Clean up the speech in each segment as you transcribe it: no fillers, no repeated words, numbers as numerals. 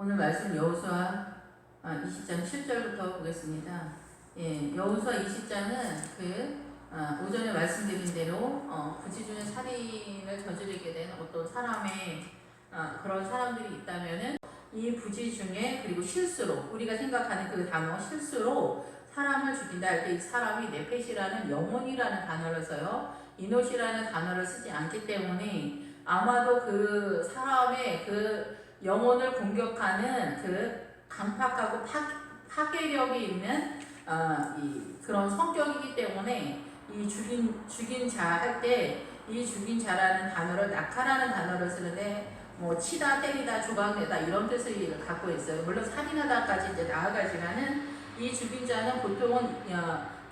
오늘 말씀 여호수아 20장 7절부터 보겠습니다. 여호수아 20장은 오전에 말씀드린 대로 부지 중에 살인을 저지르게 된 어떤 사람의 그런 사람들이 있다면은 이 부지 중에 그리고 실수로 우리가 생각하는 그 단어 실수로 사람을 죽인다 할 때 이 사람이 네펫이라는 영혼이라는 단어를 써요. 이노시라는 단어를 쓰지 않기 때문에 아마도 그 사람의 그 영혼을 공격하는 그 강팍하고 파괴력이 있는 그런 성격이기 때문에 이 죽인 자 할 때 이 죽인 자라는 단어를 낙하라는 단어를 쓰는데 뭐 치다, 때리다, 조각내다 이런 뜻을 갖고 있어요. 물론 살인하다까지 이제 나아가지만은 이 죽인 자는 보통은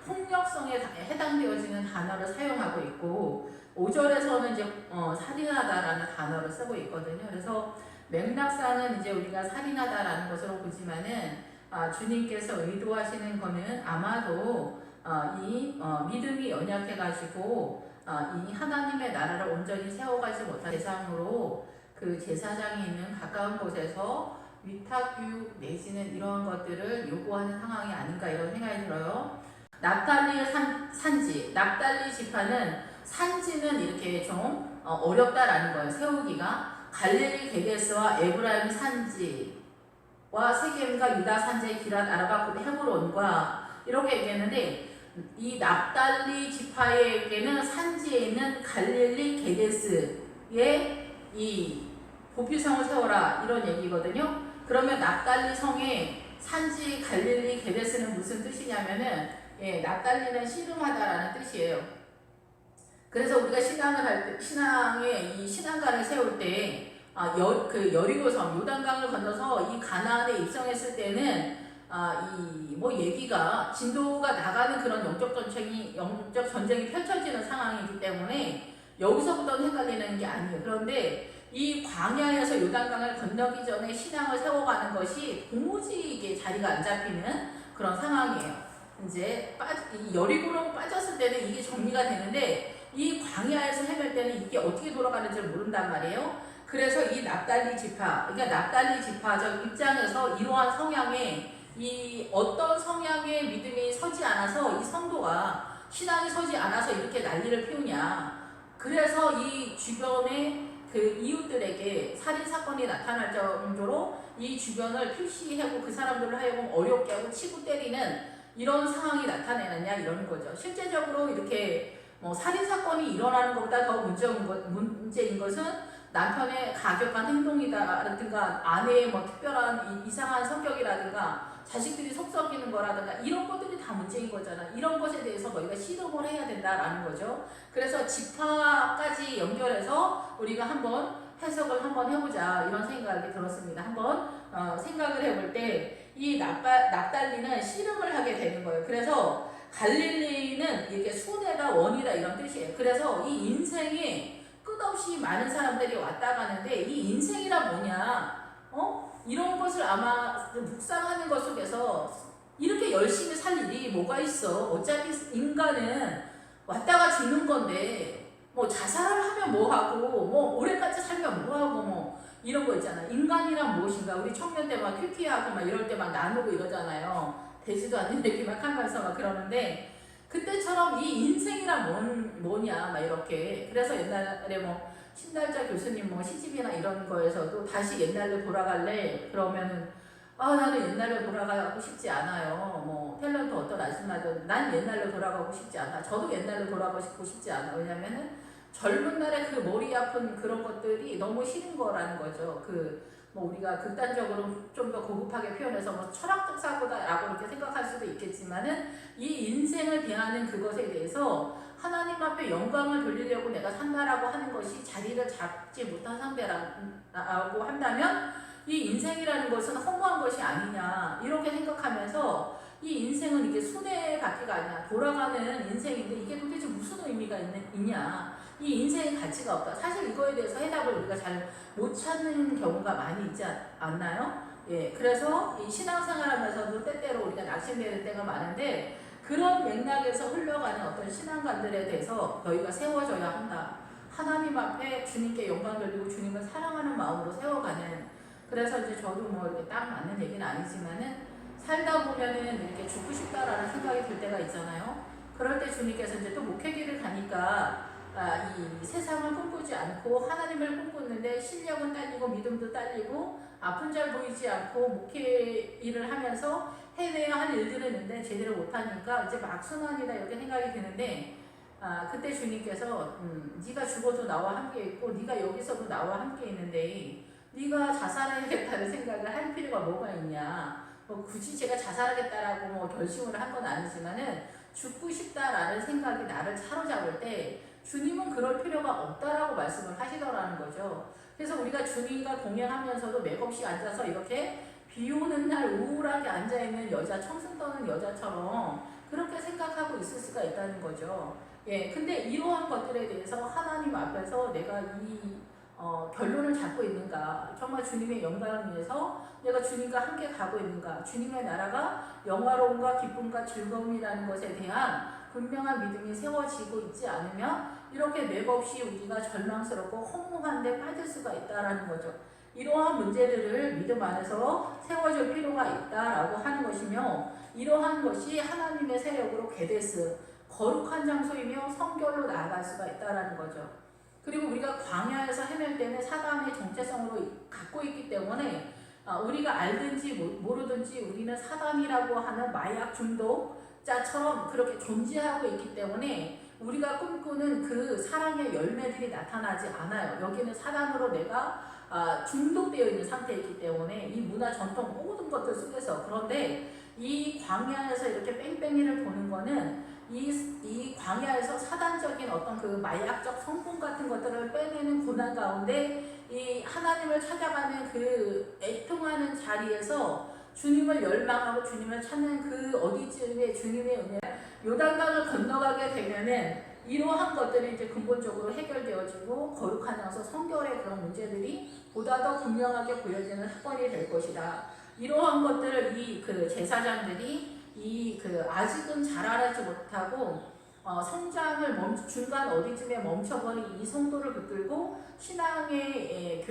폭력성에 해당되어지는 단어를 사용하고 있고 5절에서는 이제 살인하다라는 단어를 쓰고 있거든요. 그래서 맥락상은 이제 우리가 살인하다라는 것으로 보지만은 주님께서 의도하시는 거는 아마도 이 믿음이 연약해가지고 이 하나님의 나라를 온전히 세워가지 못한 대상으로 그 제사장이 있는 가까운 곳에서 위탁교육 내지는 이러한 것들을 요구하는 상황이 아닌가 이런 생각이 들어요. 납달리의 산지, 납달리 지파는 산지는 이렇게 좀 어렵다라는 거예요. 세우기가. 갈릴리 게데스와 에브라임 산지와 세겜과 유다 산지의 기랏 아라바 곧 헤브론과 이렇게 얘기했는데 이 납달리 지파에게는 산지에 있는 갈릴리 게데스의 이 보필성을 세워라 이런 얘기거든요. 그러면 납달리 성의 산지 갈릴리 게데스는 무슨 뜻이냐면은 납달리는 씨름하다라는 뜻이에요. 그래서 우리가 신앙을 할 때, 신앙의 이 신앙관을 세울 때, 그 여리고성, 요단강을 건너서 이 가나안에 입성했을 때는, 얘기가, 진도가 나가는 그런 영적 전쟁이 펼쳐지는 상황이기 때문에, 여기서부터는 헷갈리는 게 아니에요. 그런데 이 광야에서 요단강을 건너기 전에 신앙을 세워가는 것이 도무지 이게 자리가 안 잡히는 그런 상황이에요. 이제 여리고로 빠졌을 때는 이게 정리가 되는데, 이 광야에서 헤맬 때는 이게 어떻게 돌아가는지 모른단 말이에요. 그래서 이 납달리 지파, 그러니까 납달리 지파적 입장에서 이러한 성향에 이 어떤 성향의 믿음이 서지 않아서 이 성도가 신앙이 서지 않아서 이렇게 난리를 피우냐. 그래서 이 주변의 그 이웃들에게 살인 사건이 나타날 정도로 이 주변을 필시하고 그 사람들을 하여금 어렵게 하고 치고 때리는 이런 상황이 나타내느냐 이런 거죠. 실제적으로 이렇게 살인사건이 일어나는 것보다 더 문제인 것은 남편의 가격한 행동이다라든가 아내의 특별한 이상한 성격이라든가 자식들이 속 썩이는 거라든가 이런 것들이 다 문제인 거잖아. 이런 것에 대해서 너희가 씨름을 해야 된다라는 거죠. 그래서 지파까지 연결해서 우리가 한번 해석을 한번 해보자 이런 생각이 들었습니다. 한번 생각을 해볼 때 이 납달리는 씨름을 하게 되는 거예요. 그래서 갈릴리는 이게 순애다 원이다 이런 뜻이에요. 그래서 이 인생에 끝없이 많은 사람들이 왔다 가는데 이 인생이란 뭐냐? 이런 것을 아마 묵상하는 것 속에서 이렇게 열심히 살 일이 뭐가 있어? 어차피 인간은 왔다가 죽는 건데 자살을 하면 뭐하고 오래까지 살면 뭐하고 이런 거 있잖아. 인간이란 무엇인가? 우리 청년 때 막 퀴퀴하고 막 이럴 때 막 나누고 이러잖아요. 되지도 않는 얘기 막 하면서 막 그러는데 그때처럼 이 인생이란 뭐냐 막 이렇게. 그래서 옛날에 신달자 교수님 시집이나 이런 거에서도 다시 옛날로 돌아갈래? 그러면은 나는 옛날로 돌아가고 싶지 않아요. 탤런트 어떤 아줌마든 난 옛날로 돌아가고 싶지 않아. 저도 옛날로 돌아가고 싶지 않아. 왜냐면은 젊은 날에 그 머리 아픈 그런 것들이 너무 싫은 거라는 거죠. 우리가 극단적으로 좀 더 고급하게 표현해서 철학적 사고다라고 이렇게 생각할 수도 있겠지만은 이 인생을 대하는 그것에 대해서 하나님 앞에 영광을 돌리려고 내가 산다라고 하는 것이 자리를 잡지 못한 상대라고 한다면 이 인생이라는 것은 허무한 것이 아니냐 이렇게 생각하면서 이 인생은 이게 순회받기가 아니야. 돌아가는 인생인데 이게 도대체 무슨 의미가 있냐. 이 인생의 가치가 없다. 사실 이거에 대해서 해답을 우리가 잘 못 찾는 경우가 많이 있지 않나요? 그래서 이 신앙생활 하면서도 때때로 우리가 낙심되는 때가 많은데 그런 맥락에서 흘러가는 어떤 신앙관들에 대해서 너희가 세워져야 한다. 하나님 앞에 주님께 영광 돌리고 주님을 사랑하는 마음으로 세워가는 그래서 이제 저도 뭐 이렇게 딱 맞는 얘기는 아니지만은 살다 보면은 이렇게 죽고 싶다라는 생각이 들 때가 있잖아요. 그럴 때 주님께서 이제 또 목회기를 가니까 이 세상을 꿈꾸지 않고 하나님을 꿈꾸는데 실력은 딸리고 믿음도 딸리고 아픈 잘 보이지 않고 목회 일을 하면서 해내야 할 일들은 있는데 제대로 못하니까 이제 막순환이다 이렇게 생각이 드는데 그때 주님께서 네가 죽어도 나와 함께 있고 네가 여기서도 나와 함께 있는데 네가 자살하겠다는 생각을 할 필요가 뭐가 있냐. 뭐 굳이 제가 자살하겠다라고 뭐 결심을 한 건 아니지만은 죽고 싶다라는 생각이 나를 사로잡을 때 주님은 그럴 필요가 없다라고 말씀을 하시더라는 거죠. 그래서 우리가 주님과 동행하면서도 맥없이 앉아서 이렇게 비 오는 날 우울하게 앉아있는 여자, 청승 떠는 여자처럼 그렇게 생각하고 있을 수가 있다는 거죠. 예, 근데 이러한 것들에 대해서 하나님 앞에서 내가 이 결론을 잡고 있는가, 정말 주님의 영광을 위해서 내가 주님과 함께 가고 있는가, 주님의 나라가 영화로움과 기쁨과 즐거움이라는 것에 대한 분명한 믿음이 세워지고 있지 않으면 이렇게 맥없이 우리가 절망스럽고 허무한 데 빠질 수가 있다는 거죠. 이러한 문제들을 믿음 안에서 세워줄 필요가 있다라고 하는 것이며, 이러한 것이 하나님의 세력으로 게데스, 거룩한 장소이며 성결로 나아갈 수가 있다라는 거죠. 그리고 우리가 광야에서 헤맬 때는 사단의 정체성으로 갖고 있기 때문에 우리가 알든지 모르든지 우리는 사단이라고 하는 마약 중독자처럼 그렇게 존재하고 있기 때문에 우리가 꿈꾸는 그 사랑의 열매들이 나타나지 않아요. 여기는 사단으로 내가 중독되어 있는 상태이기 때문에 이 문화 전통 모든 것들 속에서. 그런데 이 광야에서 이렇게 뺑뺑이를 보는 거는 이 광야에서 사단적인 어떤 그 마약적 성분 같은 것들을 빼내는 고난 가운데 이 하나님을 찾아가는 그 애통하는 자리에서 주님을 열망하고 주님을 찾는 그 어디쯤에 주님의 은혜, 요단강을 건너가게 되면은 이러한 것들이 이제 근본적으로 해결되어지고 거룩한 장소 성결의 그런 문제들이 보다 더 분명하게 보여지는 사건이 될 것이다. 이러한 것들을 이 그 제사장들이 아직은 자라나지 못하고 성장을 중간 어디쯤에 멈춰버린 이 성도를 붙들고 신앙의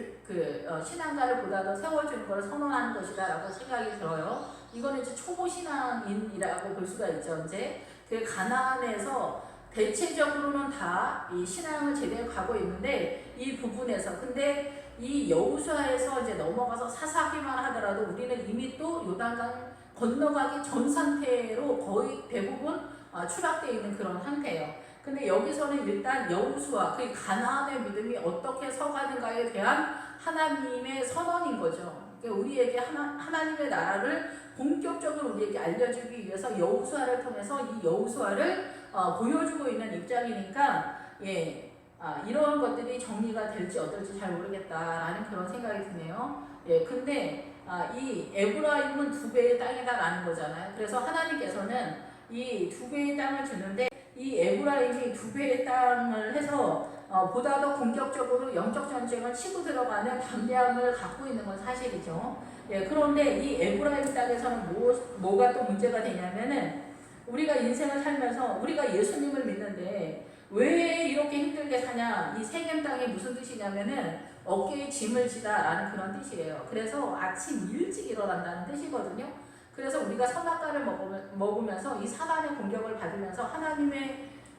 신앙가를 보다 더 세워주는 것을 선언하는 것이다라고 생각이 들어요. 이거는 이제 초보 신앙인이라고 볼 수가 있죠. 이제 그 가나안에서 대체적으로는 다 이 신앙을 제대로 가고 있는데 이 부분에서 근데 이 여호수아에서 이제 넘어가서 사사기만 하더라도 우리는 이미 또 요단강 건너가기 전 상태로 거의 대부분 추락되어 있는 그런 상태예요. 근데 여기서는 일단 여호수아, 그 가나안의 믿음이 어떻게 서가는가에 대한 하나님의 선언인 거죠. 그러니까 우리에게 하나님의 나라를 본격적으로 우리에게 알려주기 위해서 여호수아를 통해서 이 여호수아를 보여주고 있는 입장이니까 이러한 것들이 정리가 될지 어떨지 잘 모르겠다라는 그런 생각이 드네요. 근데 이 에브라임은 2배의 땅이다라는 거잖아요. 그래서 하나님께서는 이 2배의 땅을 주는데 이 에브라임이 2배의 땅을 해서 보다 더 공격적으로 영적 전쟁을 치고 들어가는 담대함을 갖고 있는 건 사실이죠. 그런데 이 에브라임 땅에서는 뭐가 또 문제가 되냐면은 우리가 인생을 살면서 우리가 예수님을 믿는데 왜 이렇게 힘들게 사냐, 이 세겜 땅이 무슨 뜻이냐면은 어깨에 짐을 지다라는 그런 뜻이에요. 그래서 아침 일찍 일어난다는 뜻이거든요. 그래서 우리가 선악과를 먹으면서 이 사단의 공격을 받으면서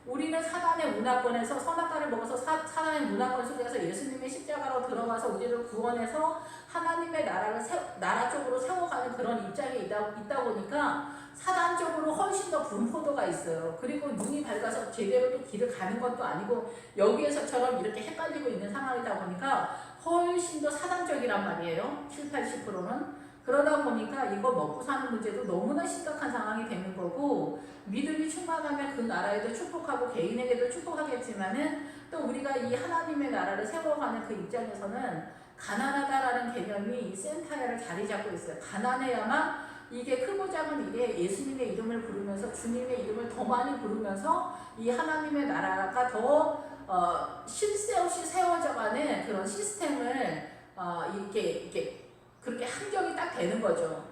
우리는 사단의 문화권에서 선악과를 먹어서 사단의 문화권 속에서 예수님의 십자가로 들어가서 우리를 구원해서 하나님의 나라 쪽으로 세워가는 그런 입장에 있다 보니까 사단적으로 훨씬 더 분포도가 있어요. 그리고 눈이 밝아서 제대로 또 길을 가는 것도 아니고 여기에서처럼 이렇게 헷갈리고 있는 상황이다 보니까 훨씬 더 사단적이란 말이에요. 70~80%는. 그러다 보니까 이거 먹고 사는 문제도 너무나 심각한 상황이 되는 거고, 믿음이 충만하면 그 나라에도 축복하고 개인에게도 축복하겠지만은 또 우리가 이 하나님의 나라를 세워가는 그 입장에서는 가난하다라는 개념이 이 센터를 자리 잡고 있어요. 가난해야만 이게 크고 작은 일에 예수님의 이름을 부르면서 주님의 이름을 더 많이 부르면서 이 하나님의 나라가 더 쉴 새 없이 세워져가는 그런 시스템을 이렇게 그렇게 한정이 딱 되는 거죠.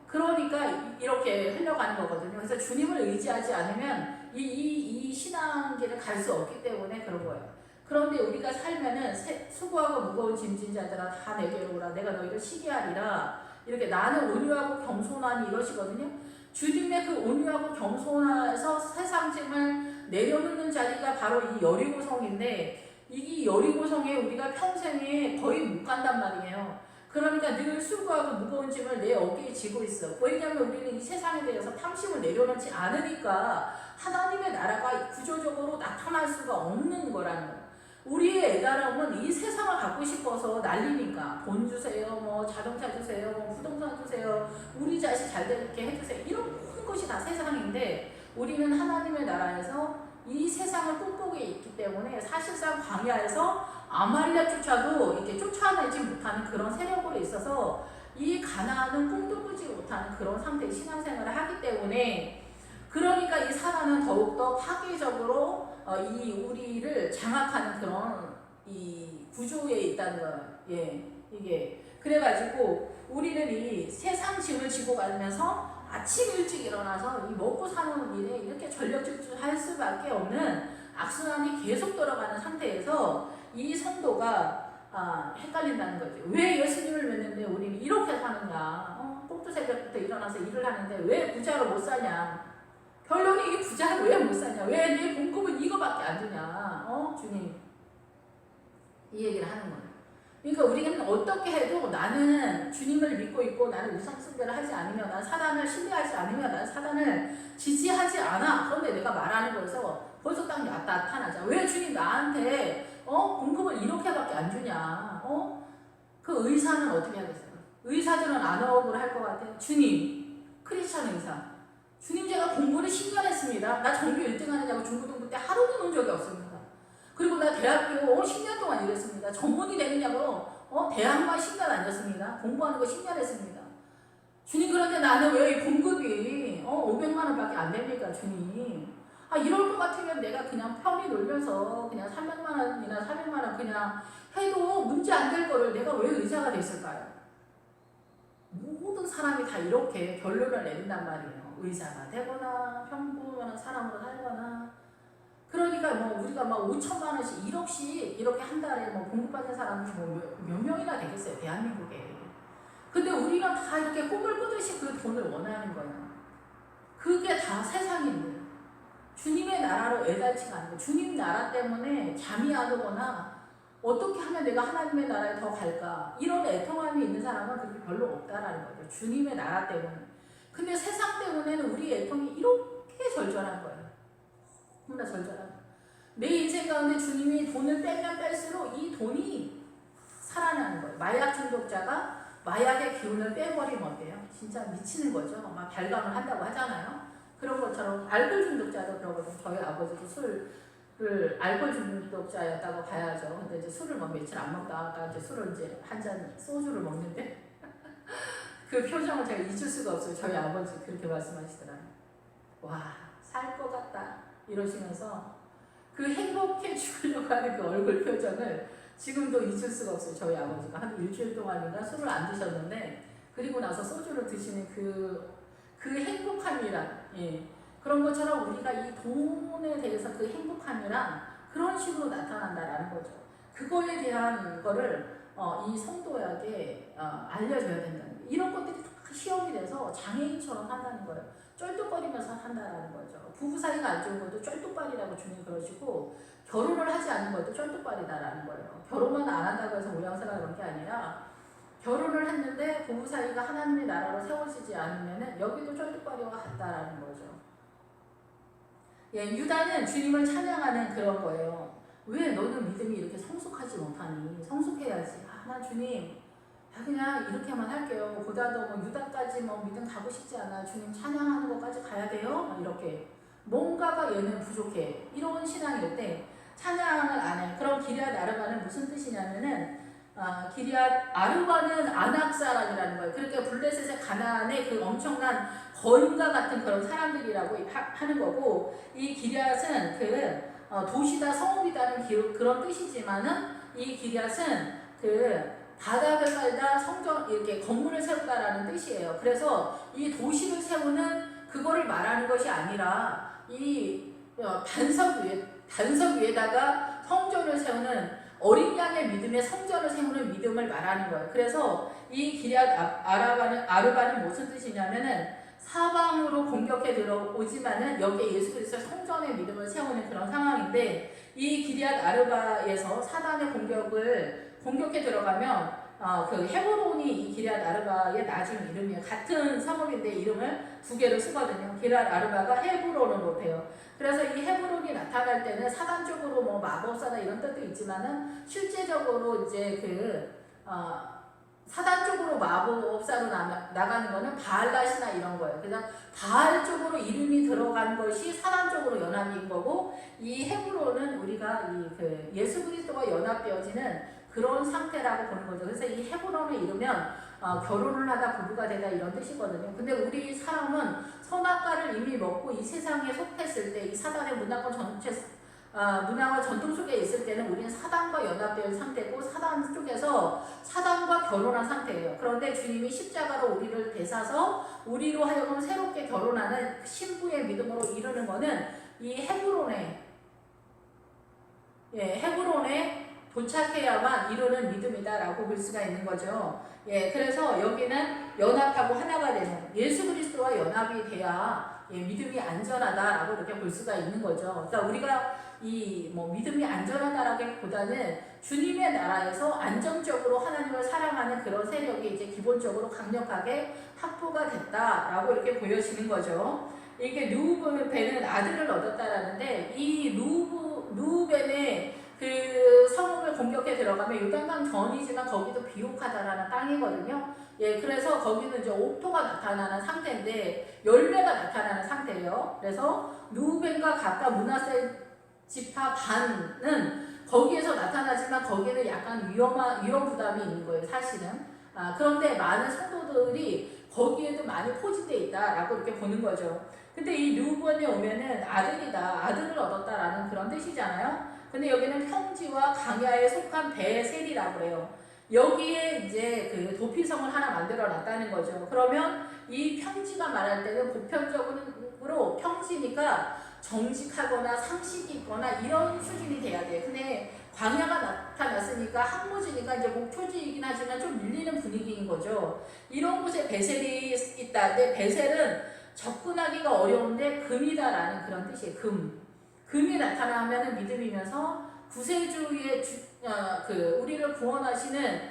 그러니까 이렇게 흘러가는 거거든요. 그래서 주님을 의지하지 않으면 이 신앙길을 갈 수 없기 때문에 그런 거예요. 그런데 우리가 살면은 수고하고 무거운 짐진 자들아 다 내게로 오라. 내가 너희를 쉬게 하리라. 이렇게 나는 온유하고 겸손하니 이러시거든요. 주님의 그 온유하고 겸손해서 세상 짐을 내려놓는 자리가 바로 이 여리고성인데 이 여리고성에 우리가 평생에 거의 못 간단 말이에요. 그러니까 늘 수고하고 무거운 짐을 내 어깨에 지고 있어. 왜냐하면 우리는 이 세상에 대해서 탐심을 내려놓지 않으니까 하나님의 나라가 구조적으로 나타날 수가 없는 거라는 거예요. 우리의 애달음은 이 세상을 갖고 싶어서 난리니까 돈 주세요, 뭐 자동차 주세요, 뭐 부동산 주세요, 우리 자식 잘 되게 해주세요. 이런 모든 것이 다 세상인데 우리는 하나님의 나라에서 이 세상을 꿈꾸고 있기 때문에 사실상 광야에서 아말렉조차도 이렇게 쫓아내지 못하는 그런 세력으로 있어서 이 가나안은 꿈도 꾸지 못하는 그런 상태의 신앙생활을 하기 때문에 그러니까 이 사단은 더욱더 파괴적으로 이 우리를 장악하는 그런 이 구조에 있다는 거예요. 예, 이게 그래가지고 우리는 이 세상 짐을 지고 가면서 아침 일찍 일어나서 이 먹고 사는 일에 이렇게 전력질주할 수밖에 없는 악순환이 계속 돌아가는 상태에서 이 성도가 헷갈린다는 거죠. 왜 예수님을 믿는데 우리는 이렇게 사느냐? 꼭두 새벽부터 일어나서 일을 하는데 왜 부자로 못 사냐? 결론이 이 부자를 왜 못 사냐? 왜 내 봉급은 이거밖에 안 주냐? 주님. 이 얘기를 하는 거예요. 그러니까 우리는 어떻게 해도 나는 주님을 믿고 있고 나는 우상숭배를 하지 않으면 난 사단을 신뢰하지 않으면 난 사단을 지지하지 않아. 그런데 내가 말하는 거에서 벌써 딱 나타나자. 왜 주님 나한테 봉급을 이렇게밖에 안 주냐? 그 의사는 어떻게 하겠어요? 의사들은 안 억울을 할 것 같아요. 주님, 크리스찬 의사. 주님 제가 공부를 10년 했습니다. 나 전교 1등 하느냐고 중고등부 때 하루도 논 적이 없습니다. 그리고 나 대학교 10년 동안 일했습니다. 전문의 되느냐고 대학만 10년 다녔습니다. 공부하는 거 10년 했습니다. 주님 그런데 나는 왜 이 봉급이 500만 원밖에 안 됩니까 주님? 이럴 것 같으면 내가 그냥 편히 놀면서 그냥 300만 원이나 400만 원 그냥 해도 문제 안 될 거를 내가 왜 의사가 됐을까요? 모든 사람이 다 이렇게 결론을 내린단 말이에요. 의사가 되거나 평범한 사람으로 살거나 그러니까 뭐 우리가 막 5천만 원씩 1억씩 이렇게 한 달에 뭐 봉급받는 사람이 몇 명이나 되겠어요 대한민국에. 근데 우리는 다 이렇게 꿈을 꾸듯이 그 돈을 원하는 거예요. 그게 다 세상인데 주님의 나라로 애달치가 않고 주님 나라 때문에 잠이 안 오거나 어떻게 하면 내가 하나님의 나라에 더 갈까 이런 애통함이 있는 사람은 그렇게 별로 없다라는 거죠. 주님의 나라 때문에. 근데 세상 때문에는 우리 애통이 이렇게 절절한 거예요. 너무나 절절한 거예요. 내 인생 가운데 주님이 돈을 빼면 뺄수록 이 돈이 살아나는 거예요. 마약 중독자가 마약의 기운을 빼버리면 어때요? 진짜 미치는 거죠. 막 발광을 한다고 하잖아요. 그런 것처럼 알코올 중독자도 그러거든요. 저희 아버지도 술을 알코올 중독자였다고 봐야죠. 근데 이제 술을 뭐 며칠 안 먹다가 이제 술을 이제 한 잔 소주를 먹는데 그 표정을 제가 잊을 수가 없어요. 저희 아버지 그렇게 말씀하시더라고요. 와, 살 것 같다 이러시면서 그 행복해 죽으려고 하는 그 얼굴 표정을 지금도 잊을 수가 없어요. 저희 아버지가 한 일주일 동안인가 술을 안 드셨는데 그리고 나서 소주를 드시는 그 행복함이란 그런 것처럼 우리가 이 돈에 대해서 그 행복함이란 그런 식으로 나타난다라는 거죠. 그거에 대한 거를 이 성도에게 알려줘야 된다는 거예요. 이런 것들이 다 시험이 돼서 장애인처럼 한다는 거예요. 쩔뚝거리면서 한다는 거죠. 부부 사이가 안 좋은 것도 쩔뚝발이라고 주님 그러시고 결혼을 하지 않는 것도 쩔뚝발이다라는 거예요. 결혼만 안 한다고 해서 모양새가 그런 게 아니라 결혼을 했는데 부부 사이가 하나님의 나라로 세워지지 않으면 여기도 쩔뚝발이와 같다라는 거죠. 유다는 주님을 찬양하는 그런 거예요. 왜 너는 믿음이 이렇게 성숙하지 못하니? 성숙해야지. 나 주님 그냥 이렇게만 할게요. 보다도 뭐 유다까지 뭐 믿음 가고 싶지 않아. 주님 찬양하는 것까지 가야 돼요? 이렇게 뭔가가 얘는 부족해. 이런 신앙일 때 찬양을 안 해. 그럼 기럇 아르바는 무슨 뜻이냐면은 기럇 아르바는 아낙 사람이라는 거예요. 그러니까 블레셋의 가나안의 그 엄청난 거인과 같은 그런 사람들이라고 하는 거고 이 기럇은 그 도시다 성읍이다는 그런 뜻이지만은 이 기럇은 그 바닥을 깔다 성전 이렇게 건물을 세웠다라는 뜻이에요. 그래서 이 도시를 세우는 그거를 말하는 것이 아니라 이 단석 위에다가 성전을 세우는 어린 양의 믿음에 성전을 세우는 믿음을 말하는 거예요. 그래서 이 기럇 아르바는 무슨 뜻이냐면은 사방으로 공격해 들어오지만은 여기에 예수 그리스도 성전의 믿음을 세우는 그런 상황인데, 이 기럇 아르바에서 사단의 공격해 들어가면 그 헤브론이 이 기럇 아르바의 나중 이름이에요. 같은 성읍인데 이름을 두 개로 쓰거든요. 기럇 아르바가 헤브론으로 돼요. 그래서 이 헤브론이 나타날 때는 사단 쪽으로 뭐 마법사나 이런 뜻도 있지만은 실제적으로 이제 사단 쪽으로 마법사로 나가는 거는 바알랏이나 이런 거예요. 그냥 바알 쪽으로 이름이 들어간 것이 사단 쪽으로 연합인 거고, 이 헤브론은 우리가 그 예수 그리스도와 연합되어지는 그런 상태라고 보는 거죠. 그래서 이 헤브론을 이루면 결혼을 하다 부부가 되다 이런 뜻이거든요. 근데 우리 사람은 선악과를 이미 먹고 이 세상에 속했을 때, 이 사단의 문화와 전통 속에 있을 때는 우리는 사단과 연합된 상태고, 사단 쪽에서 사단과 결혼한 상태예요. 그런데 주님이 십자가로 우리를 대사서 우리로 하여금 새롭게 결혼하는 신부의 믿음으로 이루는 것은 이 헤브론에 도착해야만 이루는 믿음이다라고 볼 수가 있는 거죠. 그래서 여기는 연합하고 하나가 되는 예수 그리스도와 연합이 돼야 믿음이 안전하다라고 이렇게 볼 수가 있는 거죠. 그러니까 우리가 믿음이 안전하다라기보다는 주님의 나라에서 안정적으로 하나님을 사랑하는 그런 세력이 이제 기본적으로 강력하게 확보가 됐다라고 이렇게 보여지는 거죠. 이게 르우벤은 아들을 얻었다라는데, 이 르우벤의 그 성읍을 공격해 들어가면 요단강 전이지만 거기도 비옥하다라는 땅이거든요. 그래서 거기는 이제 옥토가 나타나는 상태인데 열매가 나타나는 상태예요. 그래서 르우벤과 가까 므낫세 지파 반은 거기에서 나타나지만 거기는 약간 위험 부담이 있는 거예요, 사실은. 그런데 많은 성도들이 거기에도 많이 포진되어 있다라고 이렇게 보는 거죠. 근데 이 르우벤에 오면은 아들을 얻었다라는 그런 뜻이잖아요. 근데 여기는 평지와 강야에 속한 베셀이라고 그래요. 여기에 이제 그 도피성을 하나 만들어 놨다는 거죠. 그러면 이 평지가 말할 때는 보편적으로 평지니까 정직하거나 상식이 있거나 이런 수준이 돼야 돼요. 근데 광야가 나타났으니까 항모지니까 이제 목초지이긴 하지만 좀 밀리는 분위기인 거죠. 이런 곳에 베셀이 있다. 근데 베셀은 접근하기가 어려운데 금이다라는 그런 뜻이에요. 금이 나타나면 믿음이면서 구세주의 우리를 구원하시는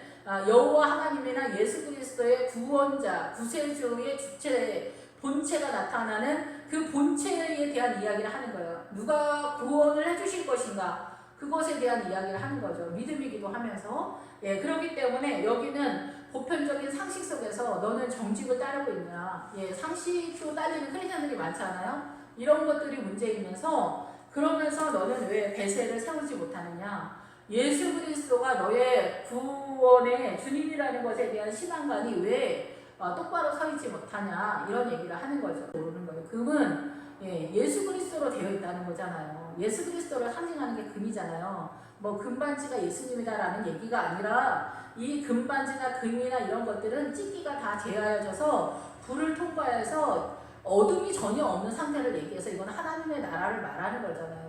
여호와 하나님이나 예수 그리스도의 구원자, 구세주의 주체, 본체가 나타나는 그 본체에 대한 이야기를 하는 거예요. 누가 구원을 해주실 것인가, 그것에 대한 이야기를 하는 거죠. 믿음이기도 하면서. 그렇기 때문에 여기는 보편적인 상식 속에서 너는 정직을 따르고 있느냐, 상식도 따르는 크리스천들이 많잖아요. 이런 것들이 문제이면서, 그러면서 너는 왜 베셀을 세우지 못하느냐, 예수 그리스도가 너의 구원의 주님이라는 것에 대한 신앙관이 왜 똑바로 서 있지 못하냐, 이런 얘기를 하는 거죠. 모르는 거예요. 금은 예수 그리스도로 되어 있다는 거잖아요. 예수 그리스도를 상징하는 게 금이잖아요. 뭐 금반지가 예수님이다라는 얘기가 아니라, 이 금반지나 금이나 이런 것들은 찢기가 다 제하여져서 불을 통과해서 어둠이 전혀 없는 상태를 얘기해서 이건 하나님의 나라를 말하는 거잖아요.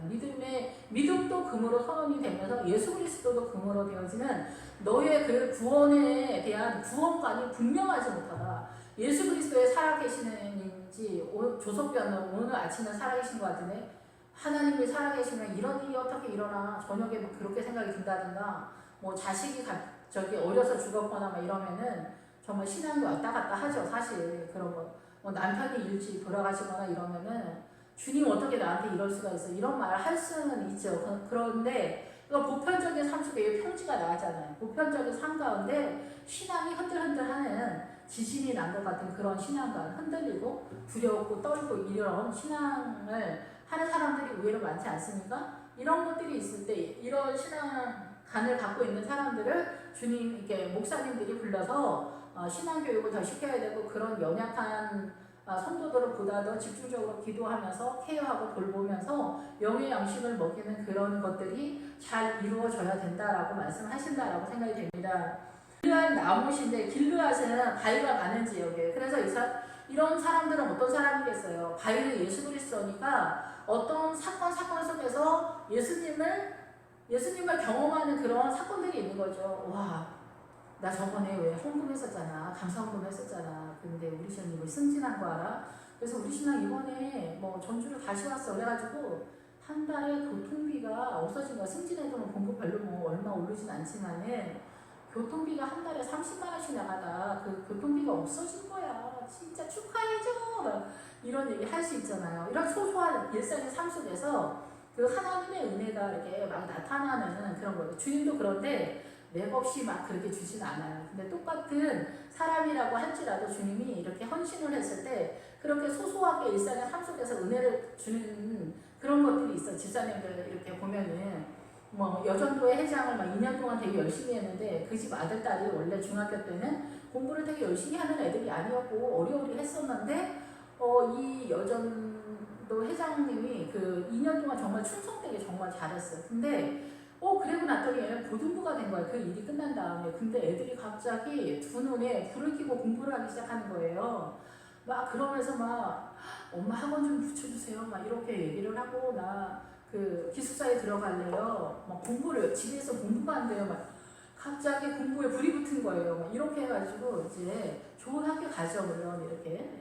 믿음도 금으로 선언이 되면서 예수 그리스도도 금으로 되어지는 너의 그 구원에 대한 구원관이 분명하지 못하다. 예수 그리스도에 살아계시는지, 조석변은 오늘 아침에 살아계신 것 같은데, 하나님이 살아계시면 이런 일이 어떻게 일어나, 저녁에 막 그렇게 생각이 든다든가, 뭐 자식이 어려서 죽었거나 막 이러면은 정말 신앙이 왔다 갔다 하죠, 사실. 그런 거. 남편이 일찍 돌아가시거나 이러면은 주님 어떻게 나한테 이럴 수가 있어, 이런 말을 할 수는 있죠. 그런데 보편적인 삶 속에 평지가 나왔잖아요. 보편적인 삶 가운데 신앙이 흔들흔들하는, 지진이 난 것 같은 그런 신앙관, 흔들리고 두렵고 떨고 이런 신앙을 하는 사람들이 의외로 많지 않습니까? 이런 것들이 있을 때 이런 신앙관을 갖고 있는 사람들을 주님, 이렇게 목사님들이 불러서 신앙교육을 더 시켜야 되고, 그런 연약한 성도들을 보다 더 집중적으로 기도하면서 케어하고 돌보면서 영의 양식을 먹이는 그런 것들이 잘 이루어져야 된다라고 말씀하신다라고 생각이 됩니다. 길르앗 나못인데, 길르앗은 바위가 많은 지역이에요. 그래서 이런 사람들은 어떤 사람이겠어요? 바위는 예수 그리스도니까 어떤 사건 속에서 예수님을 예수님을 경험하는 그런 사건들이 있는 거죠. 와, 나 저번에 왜 헌금했었잖아. 감사헌금 했었잖아. 근데 우리 신랑 이거 승진한 거 알아? 그래서 우리 신랑 이번에 뭐 전주로 다시 왔어. 그래가지고 한 달에 교통비가 없어진 거야. 승진해도 뭐 공부 별로 뭐 얼마 오르진 않지만은 교통비가 한 달에 30만 원씩 나가다 그 교통비가 없어진 거야. 진짜 축하해줘. 이런 얘기 할 수 있잖아요. 이런 소소한 일상의 삶 속에서 그 하나님의 은혜가 이렇게 막 나타나는 그런 거예요. 주님도 그런데 맥없이 막 그렇게 주진 않아요. 근데 똑같은 사람이라고 할지라도 주님이 이렇게 헌신을 했을 때 그렇게 소소하게 일상의 삶 속에서 은혜를 주는 그런 것들이 있어. 집사님들 이렇게 보면은 뭐 여전도의 회장을 막 2년 동안 되게 열심히 했는데 그 집 아들딸이 원래 중학교 때는 공부를 되게 열심히 하는 애들이 아니었고 어리어리 했었는데 이 여전도 회장님이 그 2년 동안 정말 충성되게 정말 잘했어요. 근데 그리고 났더니 얘는 고등부가 된 거야. 그 일이 끝난 다음에. 근데 애들이 갑자기 두 눈에 불을 켜고 공부를 하기 시작하는 거예요. 막 그러면서 막 엄마 학원 좀 붙여주세요. 막 이렇게 얘기를 하고 나 그 기숙사에 들어갈래요. 막 공부를 집에서 공부가 안 돼요. 막 갑자기 공부에 불이 붙은 거예요. 막 이렇게 해가지고 이제 좋은 학교 가죠. 물론 이렇게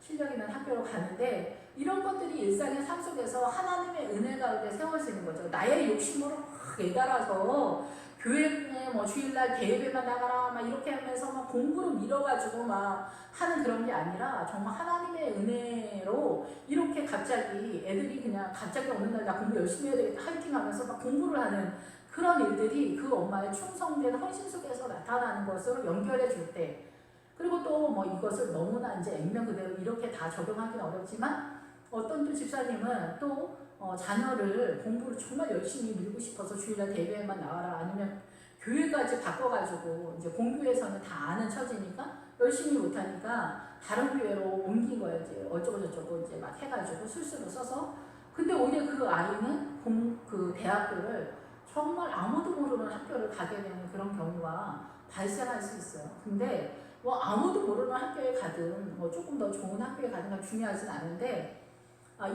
실력 있는 학교로 가는데 이런 것들이 일상의 삶 속에서 하나님의 은혜 가운데 세워지는 거죠. 나의 욕심으로 막 애달아서 교회에 뭐 주일날 대회만 나가라 막 이렇게 하면서 막 공부를 밀어가지고 막 하는 그런 게 아니라 정말 하나님의 은혜로 이렇게 갑자기 애들이 그냥 갑자기 어느 날 나 공부 열심히 해야 되겠다 화이팅 하면서 막 공부를 하는 그런 일들이 그 엄마의 충성된 헌신 속에서 나타나는 것으로 연결해 줄 때 그리고 또 뭐 이것을 너무나 이제 액면 그대로 이렇게 다 적용하기는 어렵지만 어떤 또 집사님은 또 자녀를 공부를 정말 열심히 밀고 싶어서 주일날 대회에만 나와라 아니면 교회까지 바꿔가지고 이제 공교에서는 다 아는 처지니까 열심히 못하니까 다른 교회로 옮긴 거예요. 이제 어쩌고 저쩌고 이제 막 해가지고 술수로 써서 근데 오히려 그 아이는 그 대학교를 정말 아무도 모르는 학교를 가게 되는 그런 경우가 발생할 수 있어요. 근데 뭐 아무도 모르는 학교에 가든 뭐 조금 더 좋은 학교에 가든 건 중요하진 않은데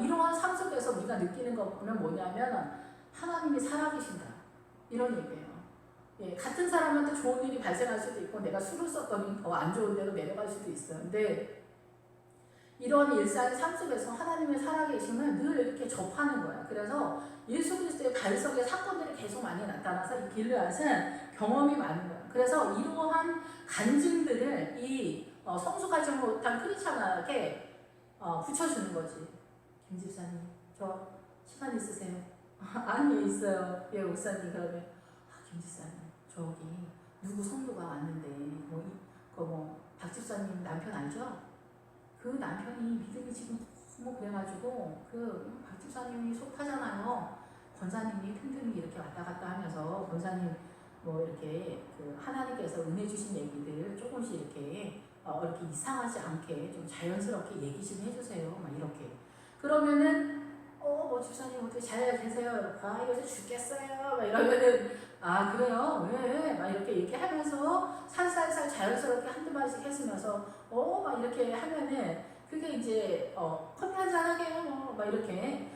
이러한 삶 속에서 우리가 느끼는 것은 뭐냐면 하나님이 살아계신다 이런 얘기예요. 예, 같은 사람한테 좋은 일이 발생할 수도 있고 내가 술을 썼더니 더 안 좋은 데로 내려갈 수도 있어요. 근데 이런 일상의 삶 속에서 하나님의 살아계심을 늘 이렇게 접하는 거야. 그래서 예수 그리스도의 갈석의 사건들이 계속 많이 나타나서 이 길르앗은 경험이 많은 거야. 그래서 이러한 간증들을 이 성숙하지 못한 크리스찬에게 붙여주는 거지. 김 집사님, 저 시간 있으세요? 아니, 있어요. 예, 목사님. 그러면 김 집사님, 저기 누구 성도가 왔는데 박 집사님 남편 알죠? 그 남편이 믿음이 지금 너무 그래가지고 박 집사님이 속하잖아요. 권사님이 틈틈이 이렇게 왔다 갔다 하면서 권사님 뭐 이렇게 그 하나님께서 은혜 주신 얘기들 조금씩 이렇게 이상하지 않게 좀 자연스럽게 얘기 좀 해주세요. 막 이렇게 그러면은 뭐 집사님 어떻게 잘 계세요? 요새 죽겠어요. 막 이러면은 그래요? 왜? 막 이렇게 얘기하면서 살살살 자연스럽게 한두 마디씩 했으면서 막 이렇게 하면은 그게 이제 커피 한잔 하게요. 막 이렇게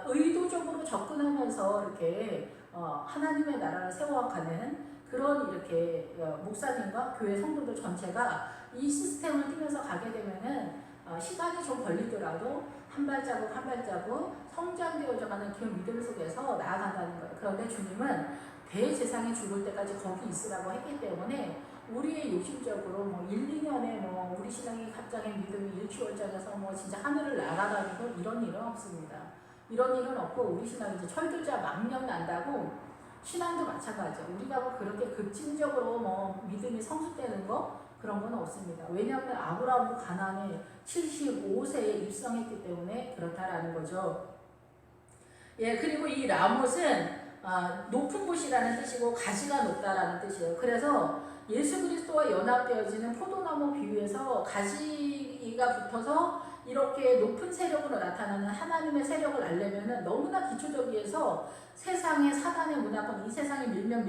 의도적으로 접근하면서 이렇게 하나님의 나라를 세워가는 그런 이렇게 목사님과 교회 성도들 전체가 이 시스템을 띄면서 가게 되면은 시간이 좀 걸리더라도 한 발자국 한 발자국 성장되어져가는 그 믿음 속에서 나아간다는 거예요. 그런데 주님은 대제사장이 죽을 때까지 거기 있으라고 했기 때문에 우리의 욕심적으로 뭐 1, 2년에 뭐 우리 신앙이 갑자기 믿음이 일취월장해서 뭐 진짜 하늘을 날아다니고 이런 일은 없습니다. 이런 일은 없고 우리 신앙이 이제 철들자 망령 난다고 신앙도 마찬가지죠. 우리가 뭐 그렇게 급진적으로 뭐 믿음이 성숙되는 거 그런 건 없습니다. 왜냐하면 아브라함도 가나안에 75세에 입성했기 때문에 그렇다라는 거죠. 예, 그리고 이 라못은 높은 곳이라는 뜻이고 가지가 높다라는 뜻이에요. 그래서 예수 그리스도와 연합되어지는 포도나무 비유에서 가지가 붙어서 이렇게 높은 세력으로 나타나는 하나님의 세력을 알려면 너무나 기초적이어서 세상의 사단의 문화권 이 세상에 밀면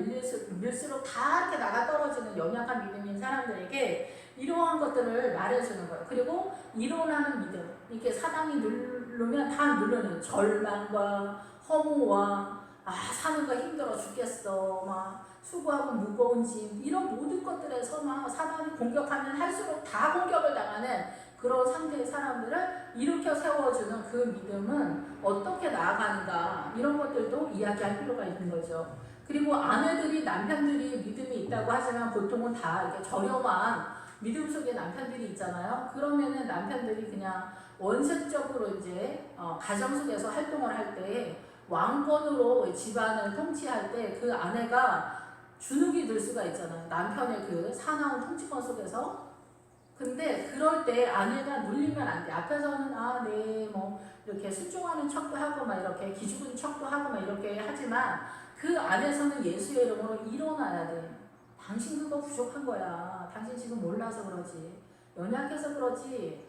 밀수록 다 이렇게 나가 떨어지는 연약한 믿음인 사람들에게 이러한 것들을 말해주는 거예요. 그리고 일어나는 믿음 이렇게 사단이 누르면 다 누르는 절망과 허무와 사는 거 힘들어 죽겠어. 막 수고하고 무거운 짐 이런 모든 것들에서 막 사단이 공격하면 할수록 다 공격을 당하는 그런 상태의 사람들을 일으켜 세워주는 그 믿음은 어떻게 나아가는가 이런 것들도 이야기할 필요가 있는 거죠. 그리고 아내들이 남편들이 믿음이 있다고 하지만 보통은 다 이렇게 저렴한 믿음 속의 남편들이 있잖아요. 그러면은 남편들이 그냥 원색적으로 이제 가정 속에서 활동을 할 때 왕권으로 집안을 통치할 때 그 아내가 주눅이 들 수가 있잖아요. 남편의 그 사나운 통치권 속에서. 근데 그럴 때 아내가 눌리면 안 돼. 앞에서는 네, 뭐 이렇게 순종하는 척도 하고 막 이렇게 기죽은 척도 하고 막 이렇게 하지만 그 안에서는 예수의 이름으로 일어나야 돼. 당신 그거 부족한 거야. 당신 지금 몰라서 그러지. 연약해서 그러지.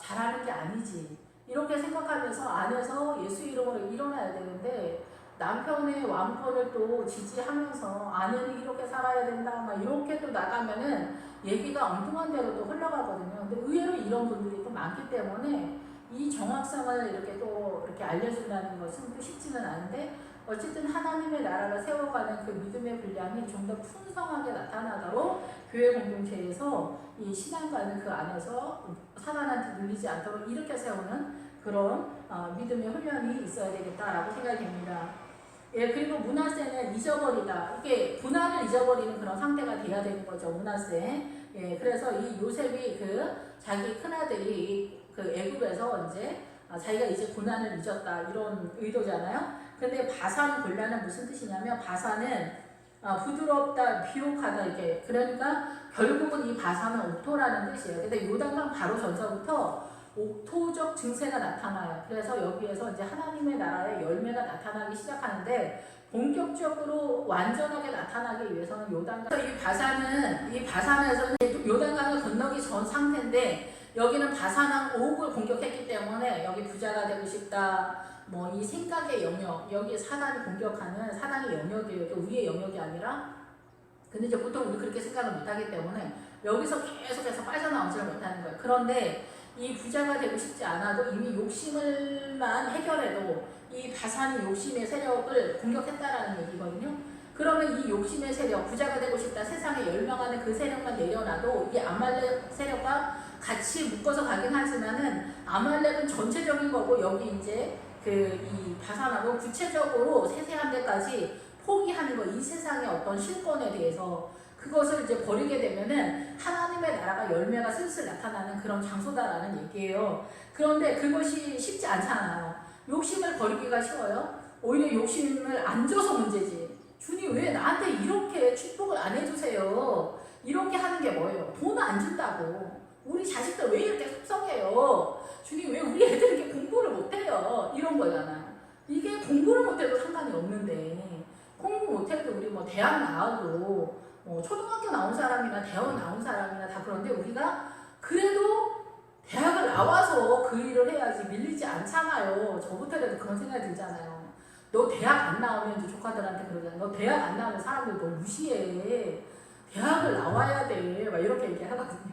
잘하는 게 아니지. 이렇게 생각하면서 안에서 예수 이름으로 일어나야 되는데 남편의 왕권을 또 지지하면서 아내는 이렇게 살아야 된다 막 이렇게 또 나가면은 얘기가 엉뚱한 대로 또 흘러가거든요. 근데 의외로 이런 분들이 또 많기 때문에 이 정확성을 이렇게 또 이렇게 알려준다는 것은 또 쉽지는 않은데 어쨌든 하나님의 나라를 세워가는 그 믿음의 분량이 좀 더 풍성하게 나타나도록 교회 공동체에서 이 신앙가는 그 안에서 사단한테 눌리지 않도록 일으켜 세우는 그런 믿음의 훈련이 있어야 되겠다라고 생각이 됩니다. 예, 그리고 므낫세는 잊어버리다. 이게 고난을 잊어버리는 그런 상태가 돼야 되는 거죠, 므낫세. 예, 그래서 이 요셉이 자기 큰아들이 애굽에서 이제 자기가 이제 고난을 잊었다 이런 의도잖아요. 근데 바산 곤란은 무슨 뜻이냐면 바산은 부드럽다, 비옥하다 이렇게. 그러니까 결국은 이 바산은 옥토라는 뜻이에요. 근데 요단강 바로 전서부터 옥토적 증세가 나타나요. 그래서 여기에서 이제 하나님의 나라의 열매가 나타나기 시작하는데 본격적으로 완전하게 나타나기 위해서는 요단강. 이 바산에서는 요단강을 건너기 전 상태인데 여기는 바산왕 옥을 공격했기 때문에 여기 부자가 되고 싶다. 뭐 이 생각의 영역, 여기 사단이 공격하는 사단의 영역이에요. 우리의 영역이 아니라. 근데 이제 보통 우리 그렇게 생각을 못하기 때문에 여기서 계속해서 빠져나오지를 못하는 거예요. 그런데 이 부자가 되고 싶지 않아도 이미 욕심을만 해결해도 이 바산이 욕심의 세력을 공격했다라는 얘기거든요. 그러면 이 욕심의 세력, 부자가 되고 싶다, 세상에 열망하는 그 세력만 내려놔도 이 아말렉 세력과 같이 묶어서 가긴 하지만은 아말렉은 전체적인 거고 여기 이제 이 바산하고 구체적으로 세세한 데까지 포기하는 거, 이 세상의 어떤 실권에 대해서 그것을 이제 버리게 되면은 하나님의 나라가 열매가 슬슬 나타나는 그런 장소다라는 얘기예요. 그런데 그것이 쉽지 않잖아요. 욕심을 버리기가 쉬워요. 오히려 욕심을 안 줘서 문제지. 주님 왜 나한테 이렇게 축복을 안 해주세요? 이렇게 하는 게 뭐예요? 돈 안 준다고. 우리 자식들 왜 이렇게 속성해요? 주님 왜 우리 애들 이렇게 공부를 못해요? 이런 거잖아요. 이게 공부를 못해도 상관이 없는데 공부 못해도 우리 뭐 대학 나와도 초등학교 나온 사람이나 대학 나온 사람이나 다 그런데 우리가 그래도 대학을 나와서 그 일을 해야지 밀리지 않잖아요. 저부터라도 그런 생각이 들잖아요. 너 대학 안 나오면 이제 조카들한테 그러잖아요. 너 대학 안 나오면 사람들 너 무시해. 대학을 나와야 돼. 막 이렇게 얘기하거든요.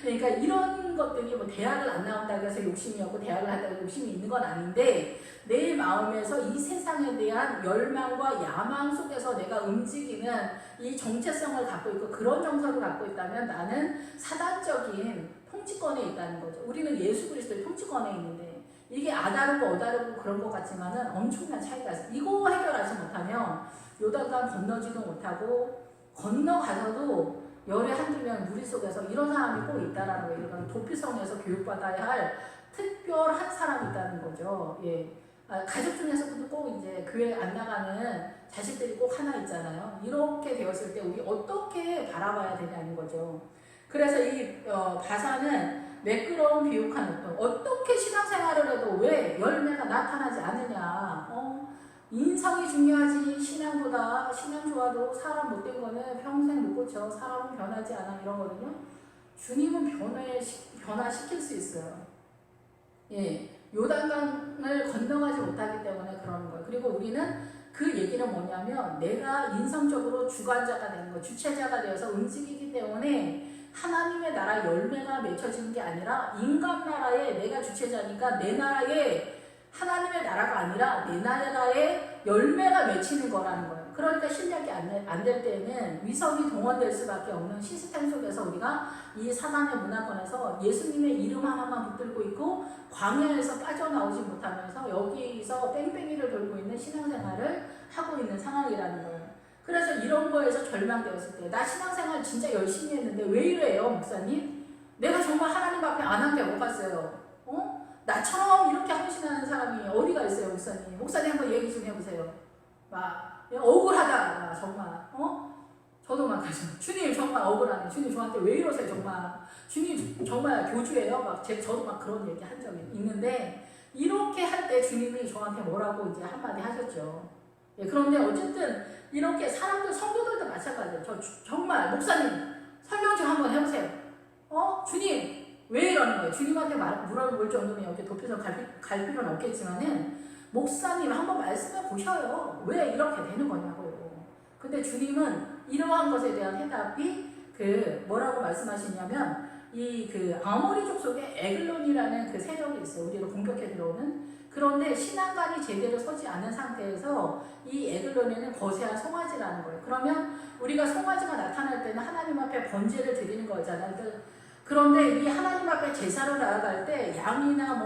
그러니까 이런 것들이 뭐 대학을 안 나온다고 해서 욕심이 없고 대학을 한다고 욕심이 있는 건 아닌데 내 마음에서 이 세상에 대한 열망과 야망 속에서 내가 움직이는 이 정체성을 갖고 있고 그런 정서를 갖고 있다면 나는 사단적인 통치권에 있다는 거죠. 우리는 예수 그리스도의 통치권에 있는데 이게 아다르고 어다르고 그런 것 같지만은 엄청난 차이가 있어요. 이거 해결하지 못하면 요단강 건너지도 못하고 건너가서도 열에 한두 명 무리 속에서 이런 사람이 꼭 있다라는 거예요. 이런 도피성에서 교육받아야 할 특별한 사람이 있다는 거죠. 예. 가족 중에서도 꼭 이제 교회 안 나가는 자식들이 꼭 하나 있잖아요. 이렇게 되었을 때 우리 어떻게 바라봐야 되냐는 거죠. 그래서 이 바산은 매끄러운 비옥한 옥토. 어떻게 신앙생활을 해도 왜 열매가 나타나지 않느냐. 인성이 중요하지 신앙보다. 신앙 좋아도 사람 못된 거는 평생 못 고쳐. 사람은 변하지 않아 이러거든요. 주님은 변화시킬 수 있어요. 예, 요단강을 건너가지 못하기 때문에 그러는 거예요. 그리고 우리는 그 얘기는 뭐냐면 내가 인성적으로 주관자가 되는 거, 주체자가 되어서 움직이기 때문에 하나님의 나라 열매가 맺혀지는 게 아니라 인간 나라에 내가 주체자니까 내 나라에 하나님의 나라가 아니라 내 나라의 열매가 맺히는 거라는 거예요. 그러니까 신약이 안 될 때는 위성이 동원될 수밖에 없는 시스템 속에서 우리가 이 사단의 문화권에서 예수님의 이름 하나만 붙들고 있고 광야에서 빠져나오지 못하면서 여기서 뺑뺑이를 돌고 있는 신앙생활을 하고 있는 상황이라는 거예요. 그래서 이런 거에서 절망되었을 때 나 신앙생활 진짜 열심히 했는데 왜 이래요 목사님? 내가 정말 하나님 앞에 안 한 게 뭐가 있어요? 나처럼 이렇게 헌신하는 사람이 어디가 있어요 목사님? 목사님 한번 얘기 좀 해보세요. 막 억울하다 정말 저도 막 주님 정말 억울하네. 주님 저한테 왜 이러세요 정말. 주님 정말 교주예요. 저도 막 그런 얘기 한 적이 있는데 이렇게 할 때 주님이 저한테 뭐라고 이제 한마디 하셨죠. 예, 그런데 어쨌든 이렇게 사람들 성도들도 마찬가지예요. 정말 목사님 설명 좀 한번 해보세요. 주님 왜 이러는 거예요? 주님한테 물어볼 정도면 여기 도표선 갈 필요는 없겠지만은 목사님 한번 말씀해 보셔요. 왜 이렇게 되는 거냐고요. 근데 주님은 이러한 것에 대한 해답이 뭐라고 말씀하시냐면 아모리족 속에 에글론이라는 그 세력이 있어요. 우리를 공격해 들어오는. 그런데 신앙관이 제대로 서지 않은 상태에서 이 에글론에는 거세한 송아지라는 거예요. 그러면 우리가 송아지가 나타날 때는 하나님 앞에 번제를 드리는 거잖아요. 그런데 이 하나님 앞에 제사로 나아갈 때 양이나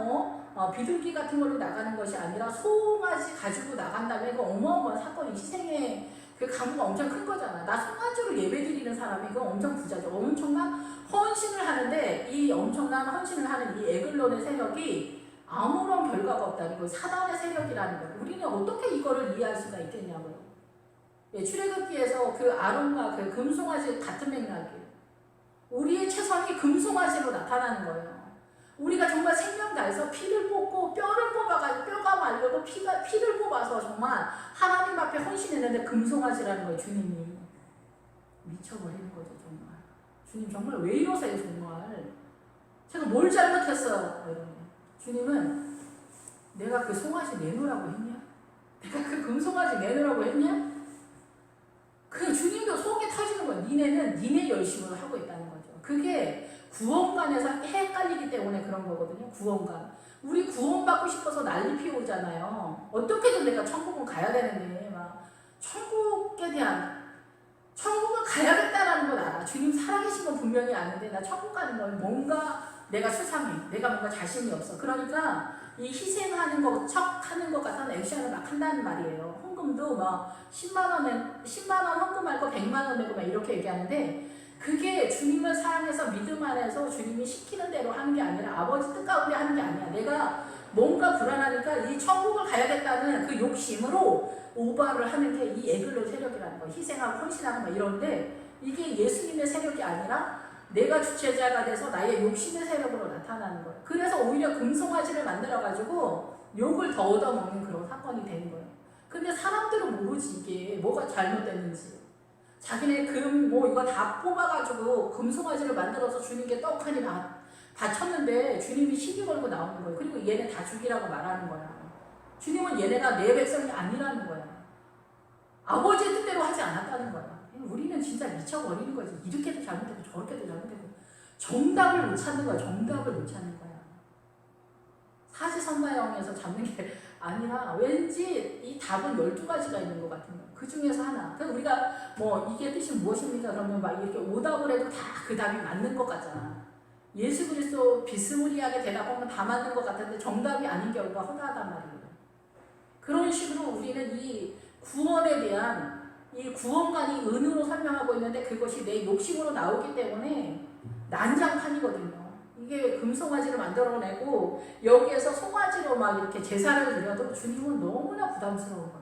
비둘기 같은 걸로 나가는 것이 아니라 송아지 가지고 나간다면 그 어마어마한 사건이 희생의 그 강도가 엄청 큰 거잖아. 나 송아지로 예배드리는 사람이 그 엄청 부자죠. 엄청난 헌신을 하는데 이 엄청난 헌신을 하는 이 에글론의 세력이 아무런 결과가 없다는 거예요. 사단의 세력이라는 거예요. 우리는 어떻게 이거를 이해할 수가 있겠냐고요. 예, 출애굽기에서 그 아론과 그 금송아지 같은 맥락이에요. 우리의 최선이 금송아지로 나타나는 거예요. 우리가 정말 생명 다해서 피를 뽑고 뼈를 뽑아가지고 뼈가 말려도 피를 뽑아서 정말 하나님 앞에 헌신했는데 금송아지라는 거예요. 주님이 미쳐버리는 거죠. 정말 주님 정말 왜 이러세요 정말. 제가 뭘 잘못했어요 이러면 주님은 내가 그 송아지 내놓으라고 했냐? 내가 그 금송아지 내놓으라고 했냐? 그 주님도 속이 터지는 거예요. 니네는 니네 열심으로 하고 있다는 거죠. 그게 구원관에서 헷갈리기 때문에 그런 거거든요. 구원관. 우리 구원받고 싶어서 난리 피우잖아요. 어떻게든 내가 천국은 가야 되는데 천국을 가야겠다라는 건 알아. 주님 살아계신 건 분명히 아는데 나 천국 가는 건 뭔가 내가 수상해. 내가 뭔가 자신이 없어. 그러니까 이 희생하는 것, 척하는 것 같은 액션을 막 한다는 말이에요. 헌금도 10만 원 헌금할 거 100만 원 내고 이렇게 얘기하는데 그게 주님을 사랑해서 믿음 안에서 주님이 시키는 대로 하는 게 아니라 아버지 뜻 가운데 하는 게 아니야. 내가 뭔가 불안하니까 이 천국을 가야겠다는 그 욕심으로 오바를 하는 게 이 에글론 세력이라는 거야. 희생하고 헌신하고 이런데 이게 예수님의 세력이 아니라 내가 주체자가 돼서 나의 욕심의 세력으로 나타나는 거예요. 그래서 오히려 금송아지를 만들어가지고 욕을 더 얻어먹는 그런 사건이 되는 거예요. 근데 사람들은 모르지 이게 뭐가 잘못됐는지. 자기네 이거 다 뽑아가지고 금송아지를 만들어서 주님께 떡하니 바쳤는데 주님이 시비 걸고 나오는 거예요. 그리고 얘네 다 죽이라고 말하는 거야. 주님은 얘네가 내 백성이 아니라는 거야. 아버지의 뜻대로 하지 않았다는 거야. 우리는 진짜 미쳐버리는 거지. 이렇게도 잘못되고 저렇게도 잘못되고 정답을 못 찾는 거야. 정답을 못 찾는 거야. 사지선다형에서 잡는 게 아니라 왠지 이 답은 12가지가 있는 것 같은 거야. 그 중에서 하나. 그래서 우리가 이게 뜻이 무엇입니까? 그러면 이렇게 오답을 해도 다 그 답이 맞는 것 같잖아. 예수 그리스도 비스무리하게 대답하면 다 맞는 것 같은데 정답이 아닌 경우가 허다하단 말이에요. 그런 식으로 우리는 이 구원에 대한 이 구원관이 은으로 설명하고 있는데 그것이 내 욕심으로 나오기 때문에 난장판이거든요. 이게 금송아지를 만들어내고 여기에서 송아지로 이렇게 제사를 드려도 주님은 너무나 부담스러운 거야.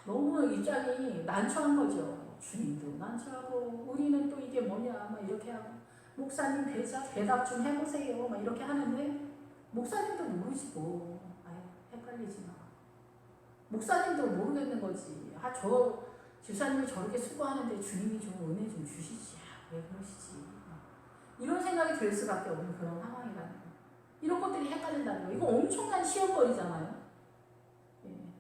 너무 입장이 난처한 거죠. 주님도 난처하고 우리는 또 이게 뭐냐 이렇게 하고 목사님 대답 좀 해보세요 이렇게 하는데 목사님도 모르지 헷갈리지 마. 목사님도 모르겠는 거지. 저 집사님이 저렇게 수고하는데 주님이 좀 은혜 좀 주시지. 왜 그러시지. 이런 생각이 들 수밖에 없는 그런 상황이라는 거예요. 이런 것들이 헷갈린다는 거예요. 이거 엄청난 시험거리잖아요.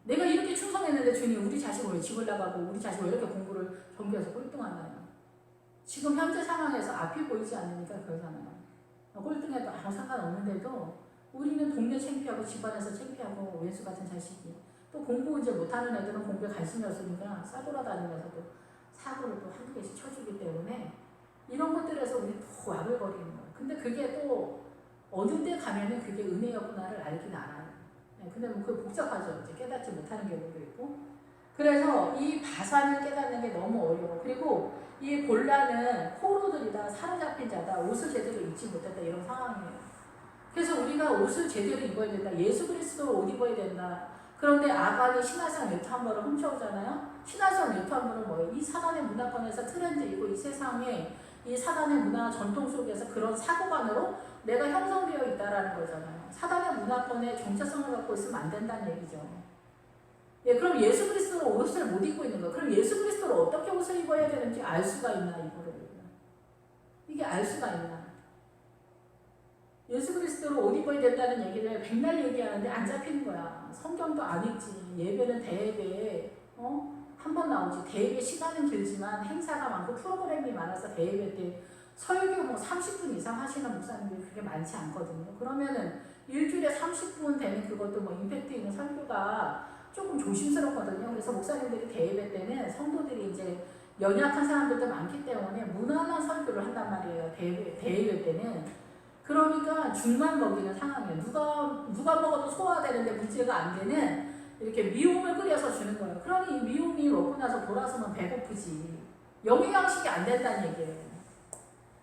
내가 이렇게 충성했는데 주님 우리 자식 왜 집을 나가고 우리 자식 왜 이렇게 공부를 전교해서 꼴등하나요? 지금 현재 상황에서 앞이 보이지 않으니까 그러잖아요. 꼴등해도 아무 상관없는데도 우리는 동네 창피하고 집안에서 창피하고 왼수 같은 자식이 또 공부 이제 못하는 애들은 공부에 관심이 없으니까 싸돌아다니면서도 사고를 또 한두 개씩 쳐주기 때문에 이런 것들에서 우리 더 와글거리는 거예요. 근데 그게 또 어느 때 가면은 그게 은혜였구나를 알긴 알아요. 근데 뭐 그게 복잡하죠. 이제 깨닫지 못하는 경우도 있고. 그래서 이 바산을 깨닫는 게 너무 어려워. 그리고 이 곤란은 포로들이다, 사로잡힌 자다, 옷을 제대로 입지 못했다 이런 상황이에요. 그래서 우리가 옷을 제대로 입어야 된다. 예수 그리스도로 옷 입어야 된다. 그런데 아간이 신화상 유탄물을 훔쳐오잖아요. 신화상 유탄물은 뭐예요? 이 사단의 문화권에서 트렌드이고 이 세상에 이 사단의 문화 전통 속에서 그런 사고관으로 내가 형성되어 있다라는 거잖아요. 사단의 문화권의 정체성을 갖고 있으면 안 된다는 얘기죠. 예, 그럼 예수 그리스도로 옷을 못 입고 있는 거예요. 그럼 예수 그리스도로 어떻게 옷을 입어야 되는지 알 수가 있나 이거를. 이게 알 수가 있나. 예수 그리스도로 옷 입어야 된다는 얘기를 백날 얘기하는데 안 잡히는 거야. 성경도 안 읽지. 예배는 대예배에 한 번 나오지. 대예배 시간은 길지만 행사가 많고 프로그램이 많아서 대예배 때 설교 뭐 30분 이상 하시는 목사님들이 그렇게 많지 않거든요. 그러면은 일주일에 30분 되는 그것도 뭐 임팩트 있는 설교가 조금 조심스럽거든요. 그래서 목사님들이 대예배 때는 성도들이 이제 연약한 사람들도 많기 때문에 무난한 설교를 한단 말이에요. 대예배 때는. 그러니까 죽만 먹이는 상황이에요. 누가 먹어도 소화되는데 문제가 안 되는 이렇게 미움을 끓여서 주는 거예요. 그러니 이 미움이 먹고 나서 돌아서면 배고프지. 영양식이 안 된다는 얘기예요.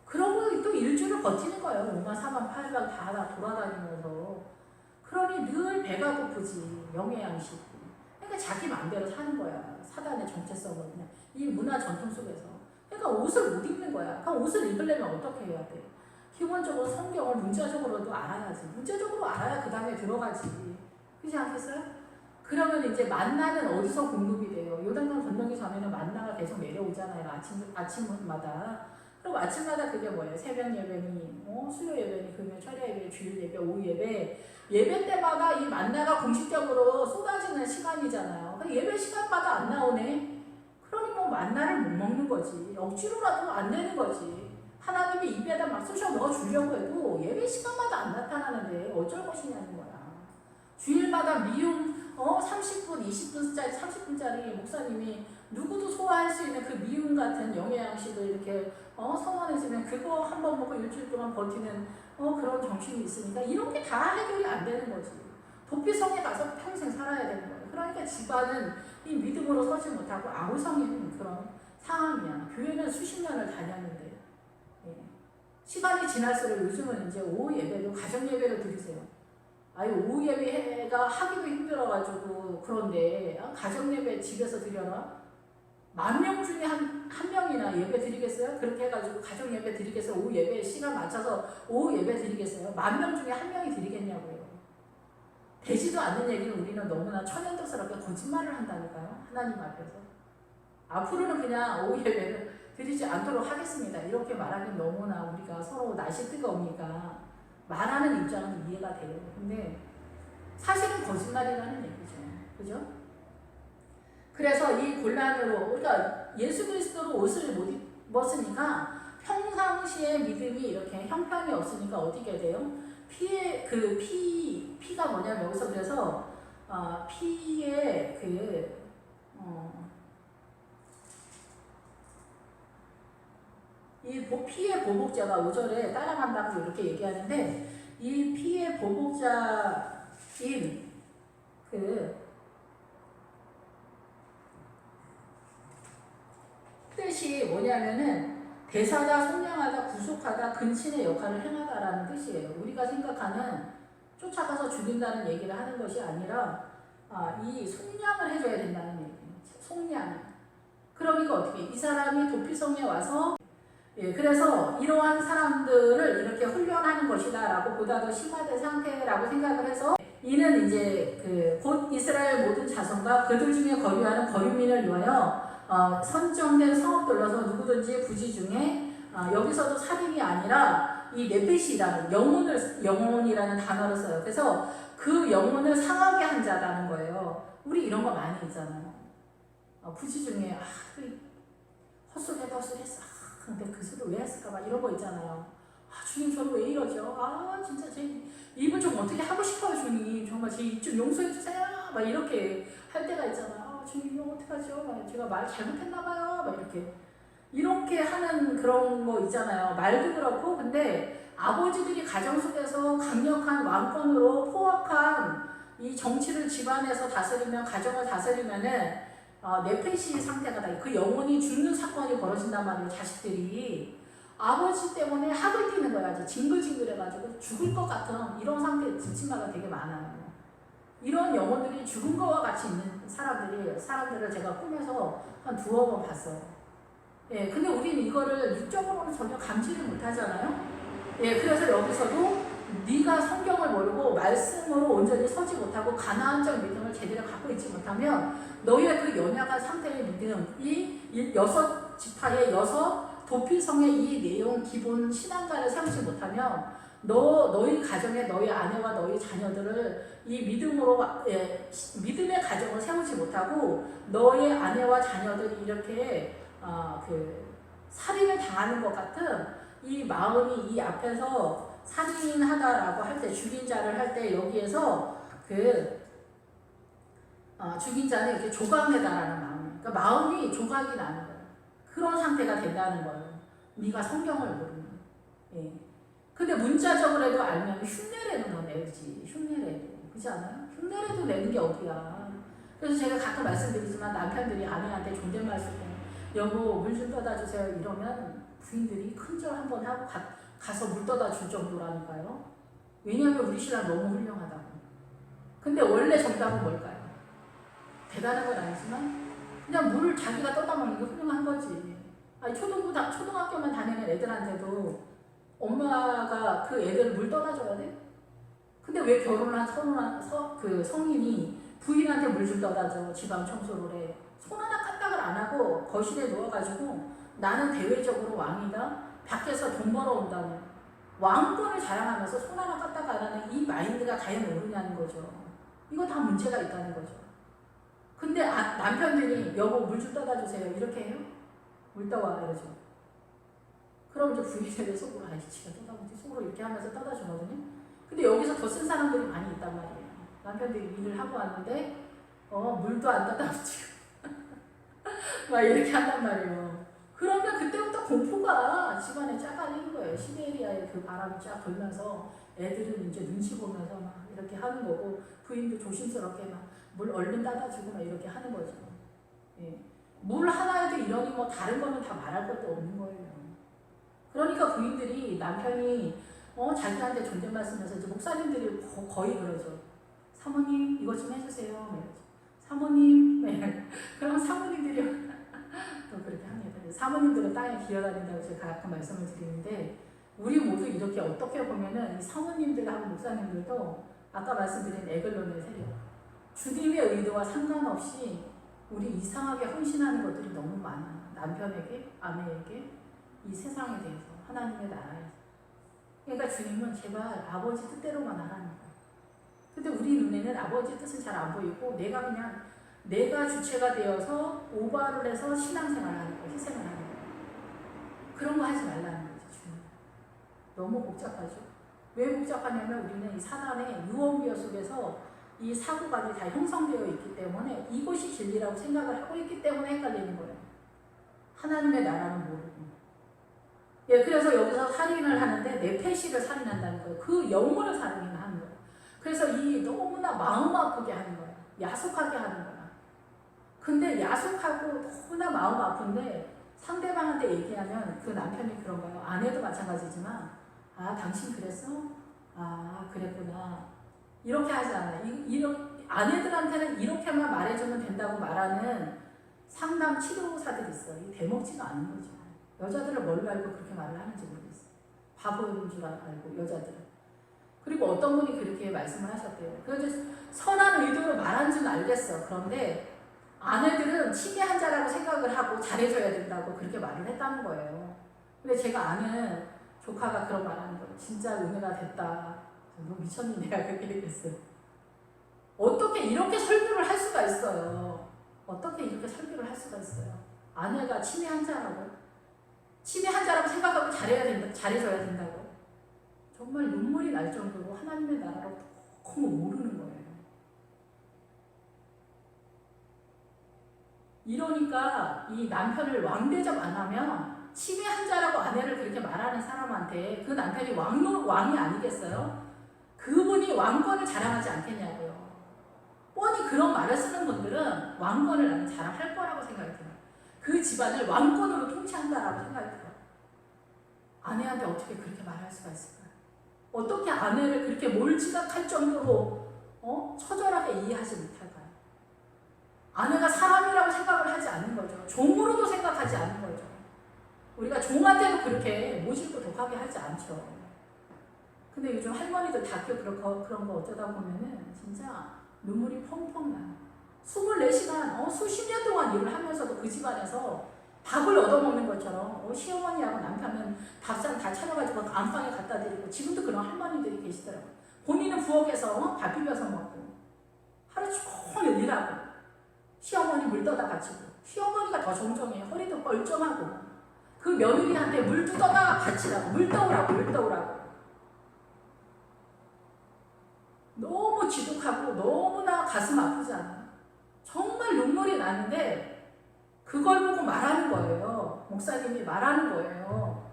그러고 또 일주일을 버티는 거예요. 5만 4만 8만 다 돌아다니면서. 그러니 늘 배가 고프지. 영양식이. 그러니까 자기 마음대로 사는 거야. 사단의 정체성을 그냥 이 문화 전통 속에서. 그러니까 옷을 못 입는 거야. 그럼 옷을 입으려면 어떻게 해야 돼? 기본적으로 성경을 문자적으로도 알아야지. 문자적으로 알아야 그 다음에 들어가지. 그렇지 않겠어요? 그러면 이제 만나는 어디서 공급이 돼요? 요단강 건너기 전에는 만나가 계속 내려오잖아요. 아침마다. 그럼 아침마다 그게 뭐예요? 새벽 예배니, 수요 예배니, 금요 철야 예배, 주일 예배, 오후 예배. 예배 때마다 이 만나가 공식적으로 쏟아지는 시간이잖아요. 예배 시간마다 안 나오네? 그러니 뭐 만나를 못 먹는 거지. 억지로라도 안 되는 거지. 하나님이 입에다 막 쑤셔 넣어 주려고 해도 예배 시간마다 안 나타나는데 어쩔 것이냐는 거야. 주일마다 미움 30분, 20분짜리, 30분짜리 목사님이 누구도 소화할 수 있는 그 미움 같은 영양식을 이렇게 선언해주면 그거 한 번 먹고 일주일 동안 버티는 그런 정신이 있으니까 이런 게 다 해결이 안 되는 거지. 도피성에 가서 평생 살아야 되는 거예요. 그러니까 집안은 이 믿음으로 서지 못하고 아우성인 그런 상황이야. 교회는 수십 년을 다녔는데 시간이 지날수록 요즘은 이제 오후 예배도 가정 예배로 드리세요. 아유 오후 예배가 하기도 힘들어가지고 그런데 가정 예배 집에서 드려라? 10,000명 중에 한 명이나 예배 드리겠어요? 그렇게 해가지고 가정 예배 드리겠어요? 오후 예배 시간 맞춰서 오후 예배 드리겠어요? 10,000명 중에 한 명이 드리겠냐고요. 되지도 않는 얘기를 우리는 너무나 천연덕스럽게 거짓말을 한다니까요. 하나님 앞에서. 앞으로는 그냥 오후 예배를 드리지 않도록 하겠습니다. 이렇게 말하기는 너무나 우리가 서로 날씨 뜨거우니까 말하는 입장은 이해가 돼요. 근데 사실은 거짓말이라는 얘기죠. 그죠? 그래서 이 곤란으로 그러니까 예수 그리스도로 옷을 못 입었으니까 평상시에 믿음이 이렇게 형편이 없으니까 어떻게 돼요? 피가 뭐냐면 여기서 그래서 피의 이 피의 보복자가 5절에 따라간다고 이렇게 얘기하는데 이 피의 보복자인 뜻이 뭐냐면은 대사다, 속량하다, 구속하다, 근친의 역할을 행하다라는 뜻이에요. 우리가 생각하는 쫓아가서 죽인다는 얘기를 하는 것이 아니라 이 속량을 해줘야 된다는 얘기예요. 속량. 그러니까 어떻게 이 사람이 도피성에 와서 그래서 이러한 사람들을 이렇게 훈련하는 것이다라고 보다 더 심화된 상태라고 생각을 해서 이는 이제 곧 이스라엘 모든 자손과 그들 중에 거류하는 거류민을 위하여 선정된 성읍들로서 누구든지 부지 중에 여기서도 살인이 아니라 이 네페시라는 영혼이라는 단어를 써요. 그래서 그 영혼을 상하게 한 자라는 거예요. 우리 이런 거 많이 있잖아요. 부지 중에 헛소리했어. 근데 그 소리 왜 했을까 막 이런 거 있잖아요. 아, 주님 저는 왜 이러죠? 아 진짜 제 입을 좀 어떻게 하고 싶어요 주님. 정말 제 입 좀 용서해 주세요. 막 이렇게 할 때가 있잖아. 아, 주님 이거 어떡하죠? 막 제가 말 잘못했나 봐요. 막 이렇게 하는 그런 거 있잖아요. 말도 그렇고. 근데 아버지들이 가정 속에서 강력한 왕권으로 포악한 이 정치를 집안에서 다스리면, 가정을 다스리면은 뇌폐시 상태가 다. 그 영혼이 죽는 사건이 벌어진단 말이에요. 자식들이 아버지 때문에 학을 뛰는 거야. 징글징글해가지고 죽을 것 같은 이런 상태 집집마다 되게 많아요. 이런 영혼들이 죽은 거와 같이 있는 사람들을 제가 꿈에서 한 2번 봤어요. 예, 근데 우리는 이거를 육적으로는 전혀 감지를 못하잖아요. 예, 그래서 여기서도 네가 성경을 모르고 말씀으로 온전히 서지 못하고 가나안적 믿음을 제대로 갖고 있지 못하면 너희의 그 연약한 상태의 믿음, 이 6지파의 6도피성의 이 내용 기본 신앙가를 세우지 못하면 너희 가정에 너희 아내와 너희 자녀들을 이 믿음으로 믿음의 가정을 세우지 못하고 너의 아내와 자녀들이 이렇게 살인을 당하는 것 같은 이 마음이 이 앞에서 살인하다라고 할 때 죽인 자를 할 때 여기에서 죽인 자는 이렇게 조각내다라는 마음. 그러니까 마음이 조각이 나는 거예요. 그런 상태가 된다는 거예요. 네가 성경을 모르면. 예. 근데 문자적으로도 알면 흉내라도 너 내지. 흉내라도. 그렇지 않아요? 흉내라도 내는 게 어디야. 그래서 제가 가끔 말씀드리지만 남편들이 아내한테 존댓말 쓸 때 여보 물 좀 떠다 주세요 이러면 부인들이 큰절 한번 하고 가서 물 떠다 줄 정도라니까요. 왜냐하면 우리 신랑 너무 훌륭하다고. 근데 원래 정답은 뭘까요? 대단한 건 아니지만 그냥 물을 자기가 떠다 먹는 게 훌륭한 거지. 아니 초등학교만 다니는 애들한테도 엄마가 그 애들 물 떠다 줘야 돼? 근데 왜 결혼한 성인이 부인한테 물 좀 떠다 줘. 집안 청소를 해. 손 하나 까딱을 안 하고 거실에 누워가지고 나는 대외적으로 왕이다. 밖에서 돈 벌어온다는 왕권을 자랑하면서 손 하나 까딱 안 하는 이 마인드가 과연 옳으냐는 거죠. 이거 다 문제가 있다는 거죠. 근데 남편들이 여보 물 좀 떠다 주세요 이렇게 해요? 물 떠와 이러죠. 그럼 이제 부인들의 속으로 아이 지가 떠다 보지 속으로 이렇게 하면서 떠다 주거든요. 근데 여기서 더 쓴 사람들이 많이 있단 말이에요. 남편들이 일을 하고 왔는데 물도 안 떠다 주고 막 이렇게 한단 말이에요. 그러면 그때부터 공포가 집안에 쫙 깔리는 거예요. 시베리아의 그 바람이 쫙 불면서 애들은 이제 눈치 보면서 막 이렇게 하는 거고 부인도 조심스럽게 막 물 얼른 따다주고 막 이렇게 하는 거죠. 예. 물 하나에도 이러니 뭐 다른 거는 다 말할 것도 없는 거예요. 그러니까 부인들이 남편이 자기한테 존댓말 쓰면서 이제 목사님들이 거의 그러죠. 사모님 이것 좀 해주세요. 이러죠. 사모님 그럼 사모님들이 또 그렇게 합니다. 사모님들은 땅에 기어다닌다고 제가 가끔 말씀을 드리는데 우리 모두 이렇게 어떻게 보면은 이 사모님들하고 목사님들도 아까 말씀드린 에글론의 세력 주님의 의도와 상관없이 우리 이상하게 헌신하는 것들이 너무 많아요. 남편에게, 아내에게, 이 세상에 대해서, 하나님의 나라에서. 그러니까 주님은 제발 아버지 뜻대로만 하라는 거예요. 근데 우리 눈에는 아버지 뜻은 잘 안 보이고 내가 주체가 되어서 오바를 해서 신앙생활을 하는 거예요. 희생을 하는 거예요. 그런 거 하지 말라는 거죠. 주님. 너무 복잡하죠. 왜 복잡하냐면 우리는 이 사단의 유언비어 속에서 이 사고관이 다 형성되어 있기 때문에 이것이 진리라고 생각을 하고 있기 때문에 헷갈리는 거예요. 하나님의 나라는 모르고. 예, 그래서 여기서 살인을 하는데 뇌폐시를 살인한다는 거예요. 그 영혼을 살인하는 거예요. 그래서 이 너무나 마음 아프게 하는 거예요. 야속하게 하는 거야. 근데 야속하고 너무나 마음 아픈데 상대방한테 얘기하면 그 남편이 그런가요? 아내도 마찬가지지만 당신 그랬어? 그랬구나. 이렇게 하지 않아요. 아내들한테는 이렇게만 말해주면 된다고 말하는 상담 치료사들이 있어요. 대먹지가 않는 거죠. 여자들을 뭘로 알고 그렇게 말을 하는지 모르겠어요. 바보인 줄 알고 여자들은. 그리고 어떤 분이 그렇게 말씀을 하셨대요. 그래서 선한 의도로 말한 줄 알겠어. 그런데 아내들은 치매한 자라고 생각을 하고 잘해줘야 된다고 그렇게 말을 했다는 거예요. 근데 제가 아는 조카가 그런 말 하는 거예요. 진짜 은혜가 됐다. 너 미쳤니? 내가 그렇게 얘기했어요. 어떻게 이렇게 설교를 할 수가 있어요? 어떻게 이렇게 설교를 할 수가 있어요? 아내가 치매 환자라고? 치매 환자라고 생각하고 잘해줘야 된다고? 정말 눈물이 날 정도로 하나님의 나라를 너무 모르는 거예요. 이러니까 이 남편을 왕대접 안 하면 치매 환자라고 아내를 그렇게 말하는 사람한테 그 남편이 왕이 아니겠어요? 그분이 왕권을 자랑하지 않겠냐고요. 뻔히 그런 말을 쓰는 분들은 왕권을 나는 자랑할 거라고 생각이 들어요. 그 집안을 왕권으로 통치한다라고 생각이 들어요. 아내한테 어떻게 그렇게 말할 수가 있을까요? 어떻게 아내를 그렇게 몰지각할 정도로 처절하게 이해하지 못할까요? 아내가 사람이라고 생각을 하지 않는 거죠. 종으로도 생각하지 않는 거죠. 우리가 종한테도 그렇게 모질고 독하게 하지 않죠. 근데 요즘 할머니들 다큐 그런 거 어쩌다 보면은 진짜 눈물이 펑펑 나요. 24시간, 수십 년 동안 일을 하면서도 그 집안에서 밥을 얻어먹는 것처럼 시어머니하고 남편은 밥상 다 차려가지고 안방에 갖다 드리고 지금도 그런 할머니들이 계시더라고요. 본인은 부엌에서 밥 비벼서 먹고 하루 종일 일하고 시어머니 물 떠다 바치고 시어머니가 더 정정해요. 허리도 뻘쭘하고 그 며느리한테 물 떠다 바치라고 물 떠오라고 너무 지독하고 너무나 가슴 아프지 않아요? 정말 눈물이 나는데 그걸 보고 말하는 거예요. 목사님이 말하는 거예요.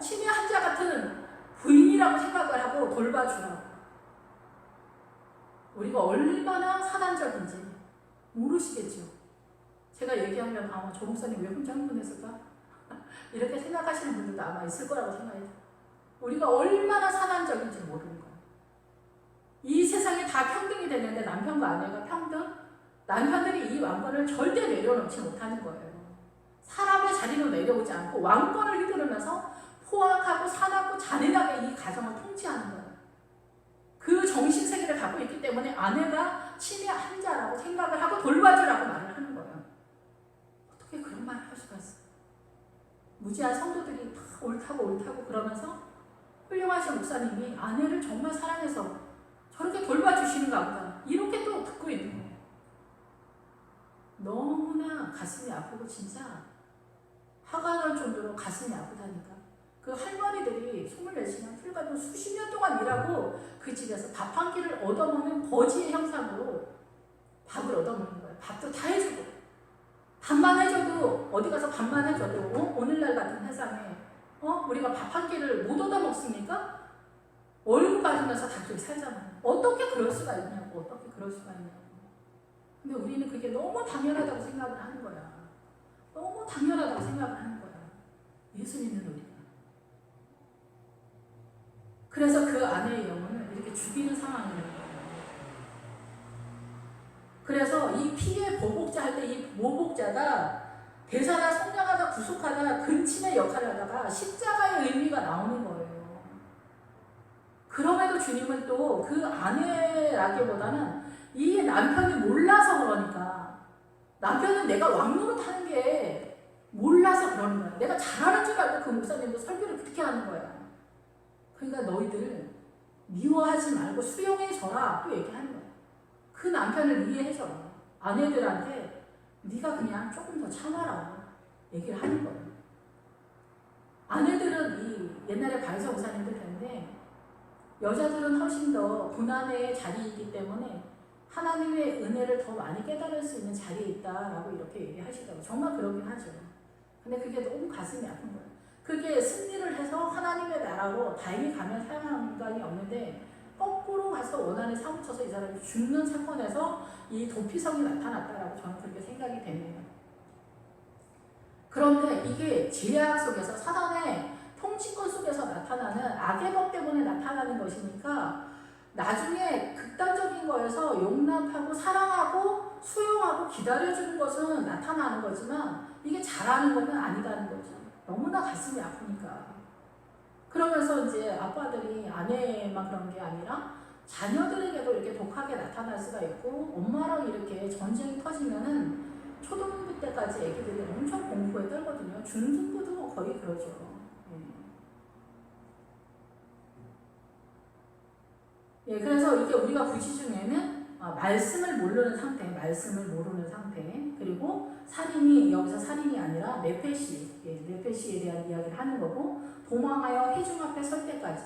치매 환자 같은 부인이라고 생각을 하고 돌봐주라고. 우리가 얼마나 사단적인지 모르시겠죠. 제가 얘기하면 저 목사님 왜 혼자 흥분했을까? 이렇게 생각하시는 분들도 아마 있을 거라고 생각해요. 우리가 얼마나 사단적인지 모르는 거예요. 이 세상에 다 평등이 되는데 남편과 아내가 평등? 남편들이 이 왕권을 절대 내려놓지 못하는 거예요. 사람의 자리로 내려오지 않고 왕권을 휘두르면서 포악하고 사납고 잔인하게 이 가정을 통치하는 거예요. 그 정신세계를 갖고 있기 때문에 아내가 치매 환자라고 생각을 하고 돌봐주라고 말을 하는 거예요. 어떻게 그런 말을 할 수가 있어요? 무지한 성도들이 다 옳다고 그러면서 훌륭하신 목사님이 아내를 정말 사랑해서 저렇게 돌봐주시는가 보다 이렇게 또 듣고 있는 거예요. 너무나 가슴이 아프고 진짜 화가 날 정도로 가슴이 아프다니까. 그 할머니들이 24시간 불가도 수십 년 동안 일하고 그 집에서 밥 한 끼를 얻어먹는 거지의 형상으로 밥을 얻어먹는 거예요. 밥도 다 해주고 밥만 해줘도 어디 가서 밥만 해줘도 오늘날 같은 세상에 우리가 밥 한 끼를 못 얻어먹습니까? 월급 받으면서 다 그렇게 살잖아요. 어떻게 그럴 수가 있냐고. 어떻게 그럴 수가 있냐고. 근데 우리는 그게 너무 당연하다고 생각을 하는 거야. 너무 당연하다고 생각을 하는 거야. 예수 믿는 우리가. 그래서 그 아내의 영혼을 이렇게 죽이는 상황이에요. 그래서 이 피의 보복자 할 때 이 보복자가 대사나 성량하다 구속하다 근친의 역할을 하다가 십자가의 의미가 나오는 거예요. 그럼에도 주님은 또 그 아내라기보다는 이 남편이 몰라서 그러니까 남편은 내가 왕노릇하는 게 몰라서 그러는 거야. 내가 잘하는 줄 알고 그 목사님도 설교를 그렇게 하는 거야. 그러니까 너희들 미워하지 말고 수용해줘라 또 얘기하는 거야. 그 남편을 이해해줘라. 아내들한테 네가 그냥 조금 더 참아라 얘기를 하는 거예요. 아내들은 이 옛날에 바이서 목사님들 했는데 여자들은 훨씬 더 고난의 자리이기 때문에 하나님의 은혜를 더 많이 깨달을 수 있는 자리에 있다라고 이렇게 얘기하시더라고요. 정말 그러긴 하죠. 근데 그게 너무 가슴이 아픈 거예요. 그게 승리를 해서 하나님의 나라로 다행히 가면 상관이 없는데 거꾸로 가서 원한에 사무쳐서 이 사람이 죽는 사건에서 이 도피성이 나타났다라고 저는 그렇게 생각이 되네요. 그런데 이게 제약 속에서 사단의 통치권 속에서 나타나는 악의 법 때문에 나타나는 것이니까 나중에 극단적인 거에서 용납하고 사랑하고 수용하고 기다려주는 것은 나타나는 거지만 이게 잘하는 것은 아니다는 거죠. 너무나 가슴이 아프니까. 그러면서 이제 아빠들이 아내만 그런 게 아니라 자녀들에게도 이렇게 독하게 나타날 수가 있고 엄마랑 이렇게 전쟁이 터지면은 초등부 때까지 애기들이 엄청 공포에 떨거든요. 중등부도 거의 그러죠. 예, 그래서 이게 우리가 부지 중에는 말씀을 모르는 상태, 그리고 살인이 여기서 살인이 아니라 내패시, 내패시에 대한 이야기를 하는 거고 도망하여 회중 앞에 설 때까지.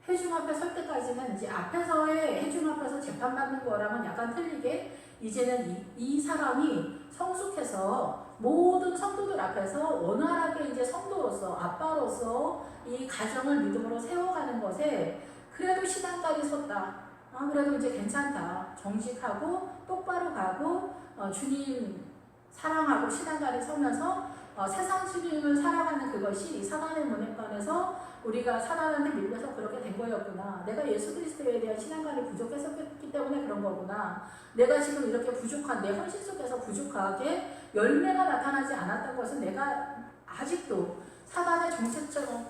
회중 앞에 설 때까지는 이제 앞에서의 회중 앞에서 재판받는 거랑은 약간 틀리게 이제는 이 사람이 성숙해서 모든 성도들 앞에서 원활하게 이제 성도로서 아빠로서 이 가정을 믿음으로 세워가는 것에 그래도 신앙까지 섰다. 그래도 이제 괜찮다. 정직하고 똑바로 가고 주님 사랑하고 신앙까지 서면서 세상 주님을 살아가는 그것이 사단의 문외관에서 우리가 사단한테 밀려서 그렇게 된 거였구나. 내가 예수 그리스도에 대한 신앙관이 부족했었기 때문에 그런 거구나. 내가 지금 이렇게 부족한 내 헌신 속에서 부족하게 열매가 나타나지 않았던 것은 내가 아직도 사단의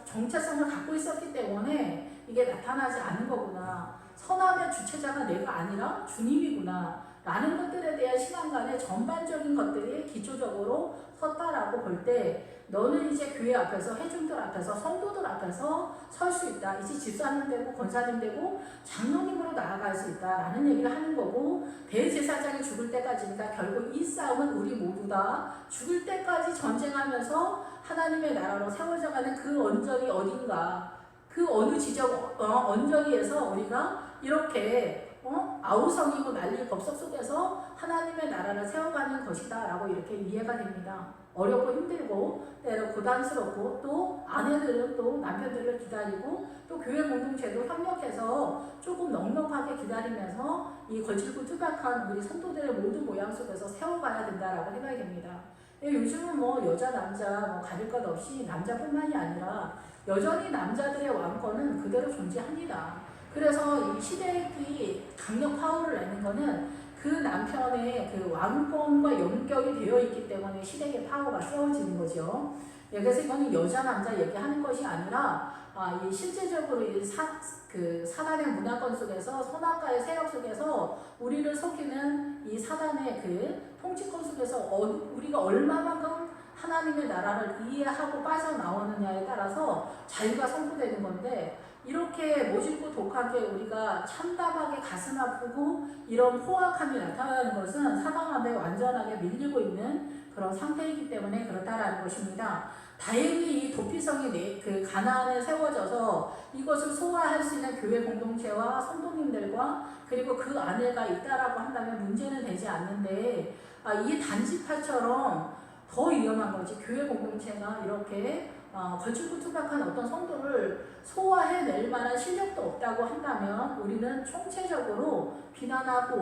정체성을 갖고 있었기 때문에 이게 나타나지 않은 거구나. 선함의 주체자가 내가 아니라 주님이구나. 라는 것들에 대한 신앙관의 전반적인 것들이 기초적으로 섰다라고 볼 때 너는 이제 교회 앞에서 회중들 앞에서 성도들 앞에서 설 수 있다. 이제 집사님 되고 권사님 되고 장로님으로 나아갈 수 있다라는 얘기를 하는 거고 대제사장이 죽을 때까지니까 결국 이 싸움은 우리 모두 다 죽을 때까지 전쟁하면서 하나님의 나라로 세워져가는 그 언저리 어딘가 그 어느 지적 언저리에서 우리가 이렇게 아우성이고 난리 법석 속에서 하나님의 나라를 세워가는 것이다 라고 이렇게 이해가 됩니다. 어렵고 힘들고 때로 고단스럽고 또 아내들은 또 남편들을 기다리고 또 교회 공동체도 협력해서 조금 넉넉하게 기다리면서 이 거칠고 투박한 우리 성도들의 모든 모양 속에서 세워가야 된다라고 생각이 됩니다. 요즘은 뭐 여자 남자 뭐 가릴 것 없이 남자뿐만이 아니라 여전히 남자들의 왕권은 그대로 존재합니다. 그래서 이 시댁이 강력 파워를 내는 거는 그 남편의 그 왕권과 연결이 되어 있기 때문에 시댁의 파워가 세워지는 거죠. 그래서 이거는 여자 남자 얘기하는 것이 아니라 이 실제적으로 그 사단의 문화권 속에서 선악과의 세력 속에서 우리를 속이는 이 사단의 그 통치권 속에서 우리가 얼마만큼 하나님의 나라를 이해하고 빠져나오느냐에 따라서 자유가 선포되는 건데 이렇게 모질고 독하게 우리가 참담하게 가슴 아프고 이런 포악함이 나타나는 것은 사단함에 완전하게 밀리고 있는 그런 상태이기 때문에 그렇다라는 것입니다. 다행히 이 도피성이 그 가나안에 세워져서 이것을 소화할 수 있는 교회 공동체와 성도님들과 그리고 그 아내가 있다라고 한다면 문제는 되지 않는데 이 단지파처럼 더 위험한 거지. 교회 공동체가 이렇게 걸쭉고 투박한 어떤 성도를 소화해낼 만한 실력도 없다고 한다면 우리는 총체적으로 비난하고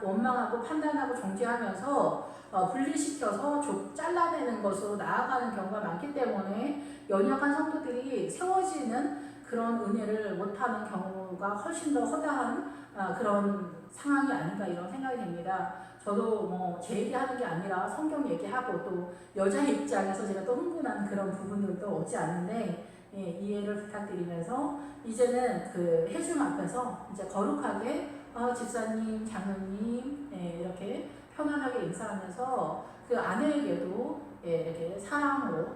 원망하고 판단하고 정죄하면서 분리시켜서 잘라내는 것으로 나아가는 경우가 많기 때문에 연약한 성도들이 세워지는 그런 은혜를 못하는 경우가 훨씬 더 허다한 그런 상황이 아닌가 이런 생각이 됩니다. 저도 뭐 제 얘기하는 게 아니라 성경 얘기하고 또 여자 입장에서 제가 또 흥분한 그런 부분들도 없지 않은데 이해를 부탁드리면서 이제는 그 회중 앞에서 이제 거룩하게 집사님, 장로님 이렇게 편안하게 인사하면서 그 아내에게도 이렇게 사랑으로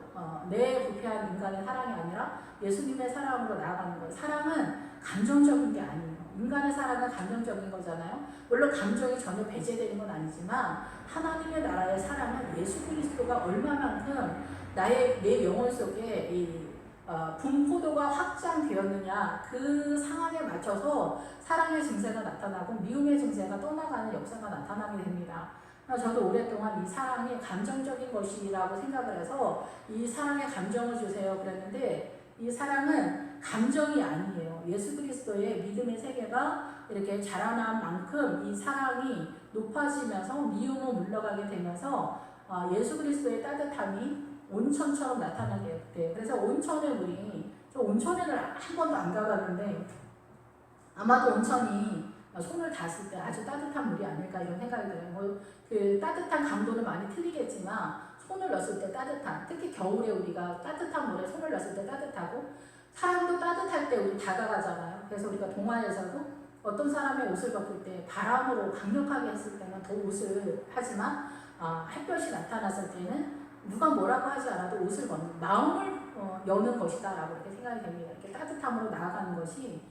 내 부패한 인간의 사랑이 아니라 예수님의 사랑으로 나아가는 거예요. 사랑은 감정적인 게 아니에요. 인간의 사랑은 감정적인 거잖아요. 물론 감정이 전혀 배제되는 건 아니지만 하나님의 나라의 사랑은 예수 그리스도가 얼마만큼 내 영혼 속에 이 분포도가 확장되었느냐 그 상황에 맞춰서 사랑의 증세가 나타나고 미움의 증세가 떠나가는 역사가 나타나게 됩니다. 저도 오랫동안 이 사랑이 감정적인 것이라고 생각을 해서 이 사랑에 감정을 주세요 그랬는데 이 사랑은 감정이 아니에요. 예수 그리스도의 믿음의 세계가 이렇게 자라난 만큼 이 사랑이 높아지면서 미움은 물러가게 되면서 예수 그리스도의 따뜻함이 온천처럼 나타나게 돼요. 그래서 온천에 저 온천에는 한 번도 안 가봤는데 아마도 온천이 손을 닿았을 때 아주 따뜻한 물이 아닐까 이런 생각이 들어요. 그 따뜻한 강도는 많이 틀리겠지만 손을 넣었을 때 따뜻한, 특히 겨울에 우리가 따뜻한 물에 손을 넣었을 때 따뜻하고 사람도 따뜻할 때 우리 다가가잖아요. 그래서 우리가 동화에서도 어떤 사람의 옷을 벗길 때 바람으로 강력하게 했을 때는 더 옷을 하지만 햇볕이 나타났을 때는 누가 뭐라고 하지 않아도 옷을 벗는 마음을 여는 것이다 라고 이렇게 생각이 됩니다. 이렇게 따뜻함으로 나아가는 것이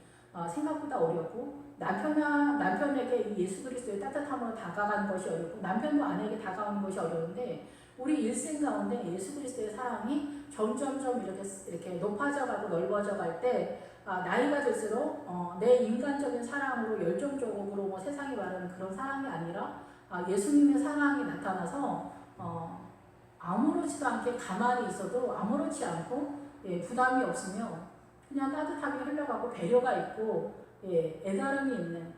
생각보다 어렵고 남편에게 이예수 그리스도의 따뜻함으로 다가가는 것이 어렵고 남편도 아내에게 다가오는 것이 어려운데 우리 일생 가운데 예수 그리스도의 사랑이 점점점 이렇게 높아져가고 넓어져 갈 때 나이가 들수록 내 인간적인 사랑으로 열정적으로 뭐 세상이 말하는 그런 사랑이 아니라 예수님의 사랑이 나타나서 아무렇지도 않게 가만히 있어도 아무렇지 않고 부담이 없으며 그냥 따뜻하게 흘러가고 배려가 있고 애다름이 있는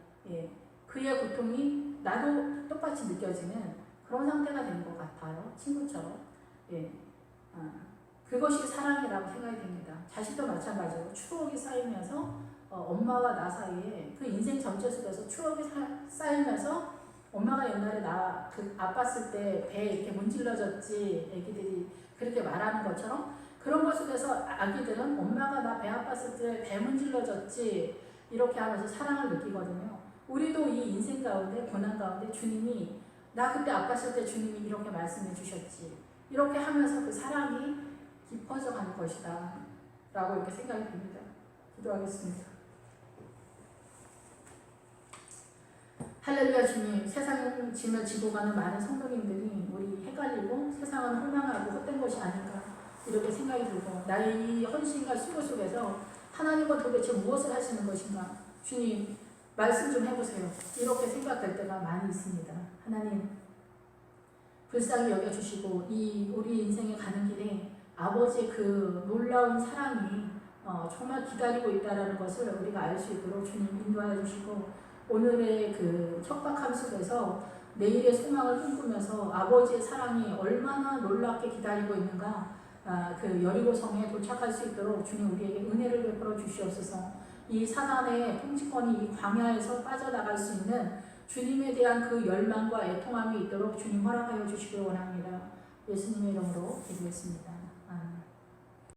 그의 고통이 나도 똑같이 느껴지는 그런 상태가 되는 것 같아요. 친구처럼. 그것이 사랑이라고 생각이 됩니다. 자식도 마찬가지로 추억이 쌓이면서 엄마와 나 사이에 그 인생 전체 속에서 추억이 쌓이면서 엄마가 옛날에 나 그 아팠을 때 배 이렇게 문질러졌지 애기들이 그렇게 말하는 것처럼 그런 것 속에서 아기들은 엄마가 나 배 아팠을 때 배 문질러졌지 이렇게 하면서 사랑을 느끼거든요. 우리도 이 인생 가운데 고난 가운데 주님이 나 그때 아팠을 때 주님이 이렇게 말씀해 주셨지 이렇게 하면서 그 사랑이 깊어져 가는 것이다 라고 이렇게 생각이 듭니다. 기도하겠습니다. 할렐루야. 주님, 세상을 짐을 지고 가는 많은 성도님들이 우리 헷갈리고 세상은 혼망하고 헛된 것이 아닌가 이렇게 생각이 들고 나의 이 헌신과 수고 속에서 하나님은 도대체 무엇을 하시는 것인가 주님 말씀 좀 해보세요. 이렇게 생각될 때가 많이 있습니다. 하나님 불쌍히 여겨주시고 이 우리 인생에 가는 길에 아버지의 그 놀라운 사랑이 정말 기다리고 있다는 것을 우리가 알 수 있도록 주님 인도하여 주시고 오늘의 그 척박함 속에서 내일의 소망을 꿈꾸면서 아버지의 사랑이 얼마나 놀랍게 기다리고 있는가 그 여리고성에 도착할 수 있도록 주님 우리에게 은혜를 베풀어 주시옵소서. 이 사단의 통치권이 이 광야에서 빠져나갈 수 있는 주님에 대한 그 열망과 애통함이 있도록 주님 허락하여 주시길 원합니다. 예수님의 이름으로 기도했습니다.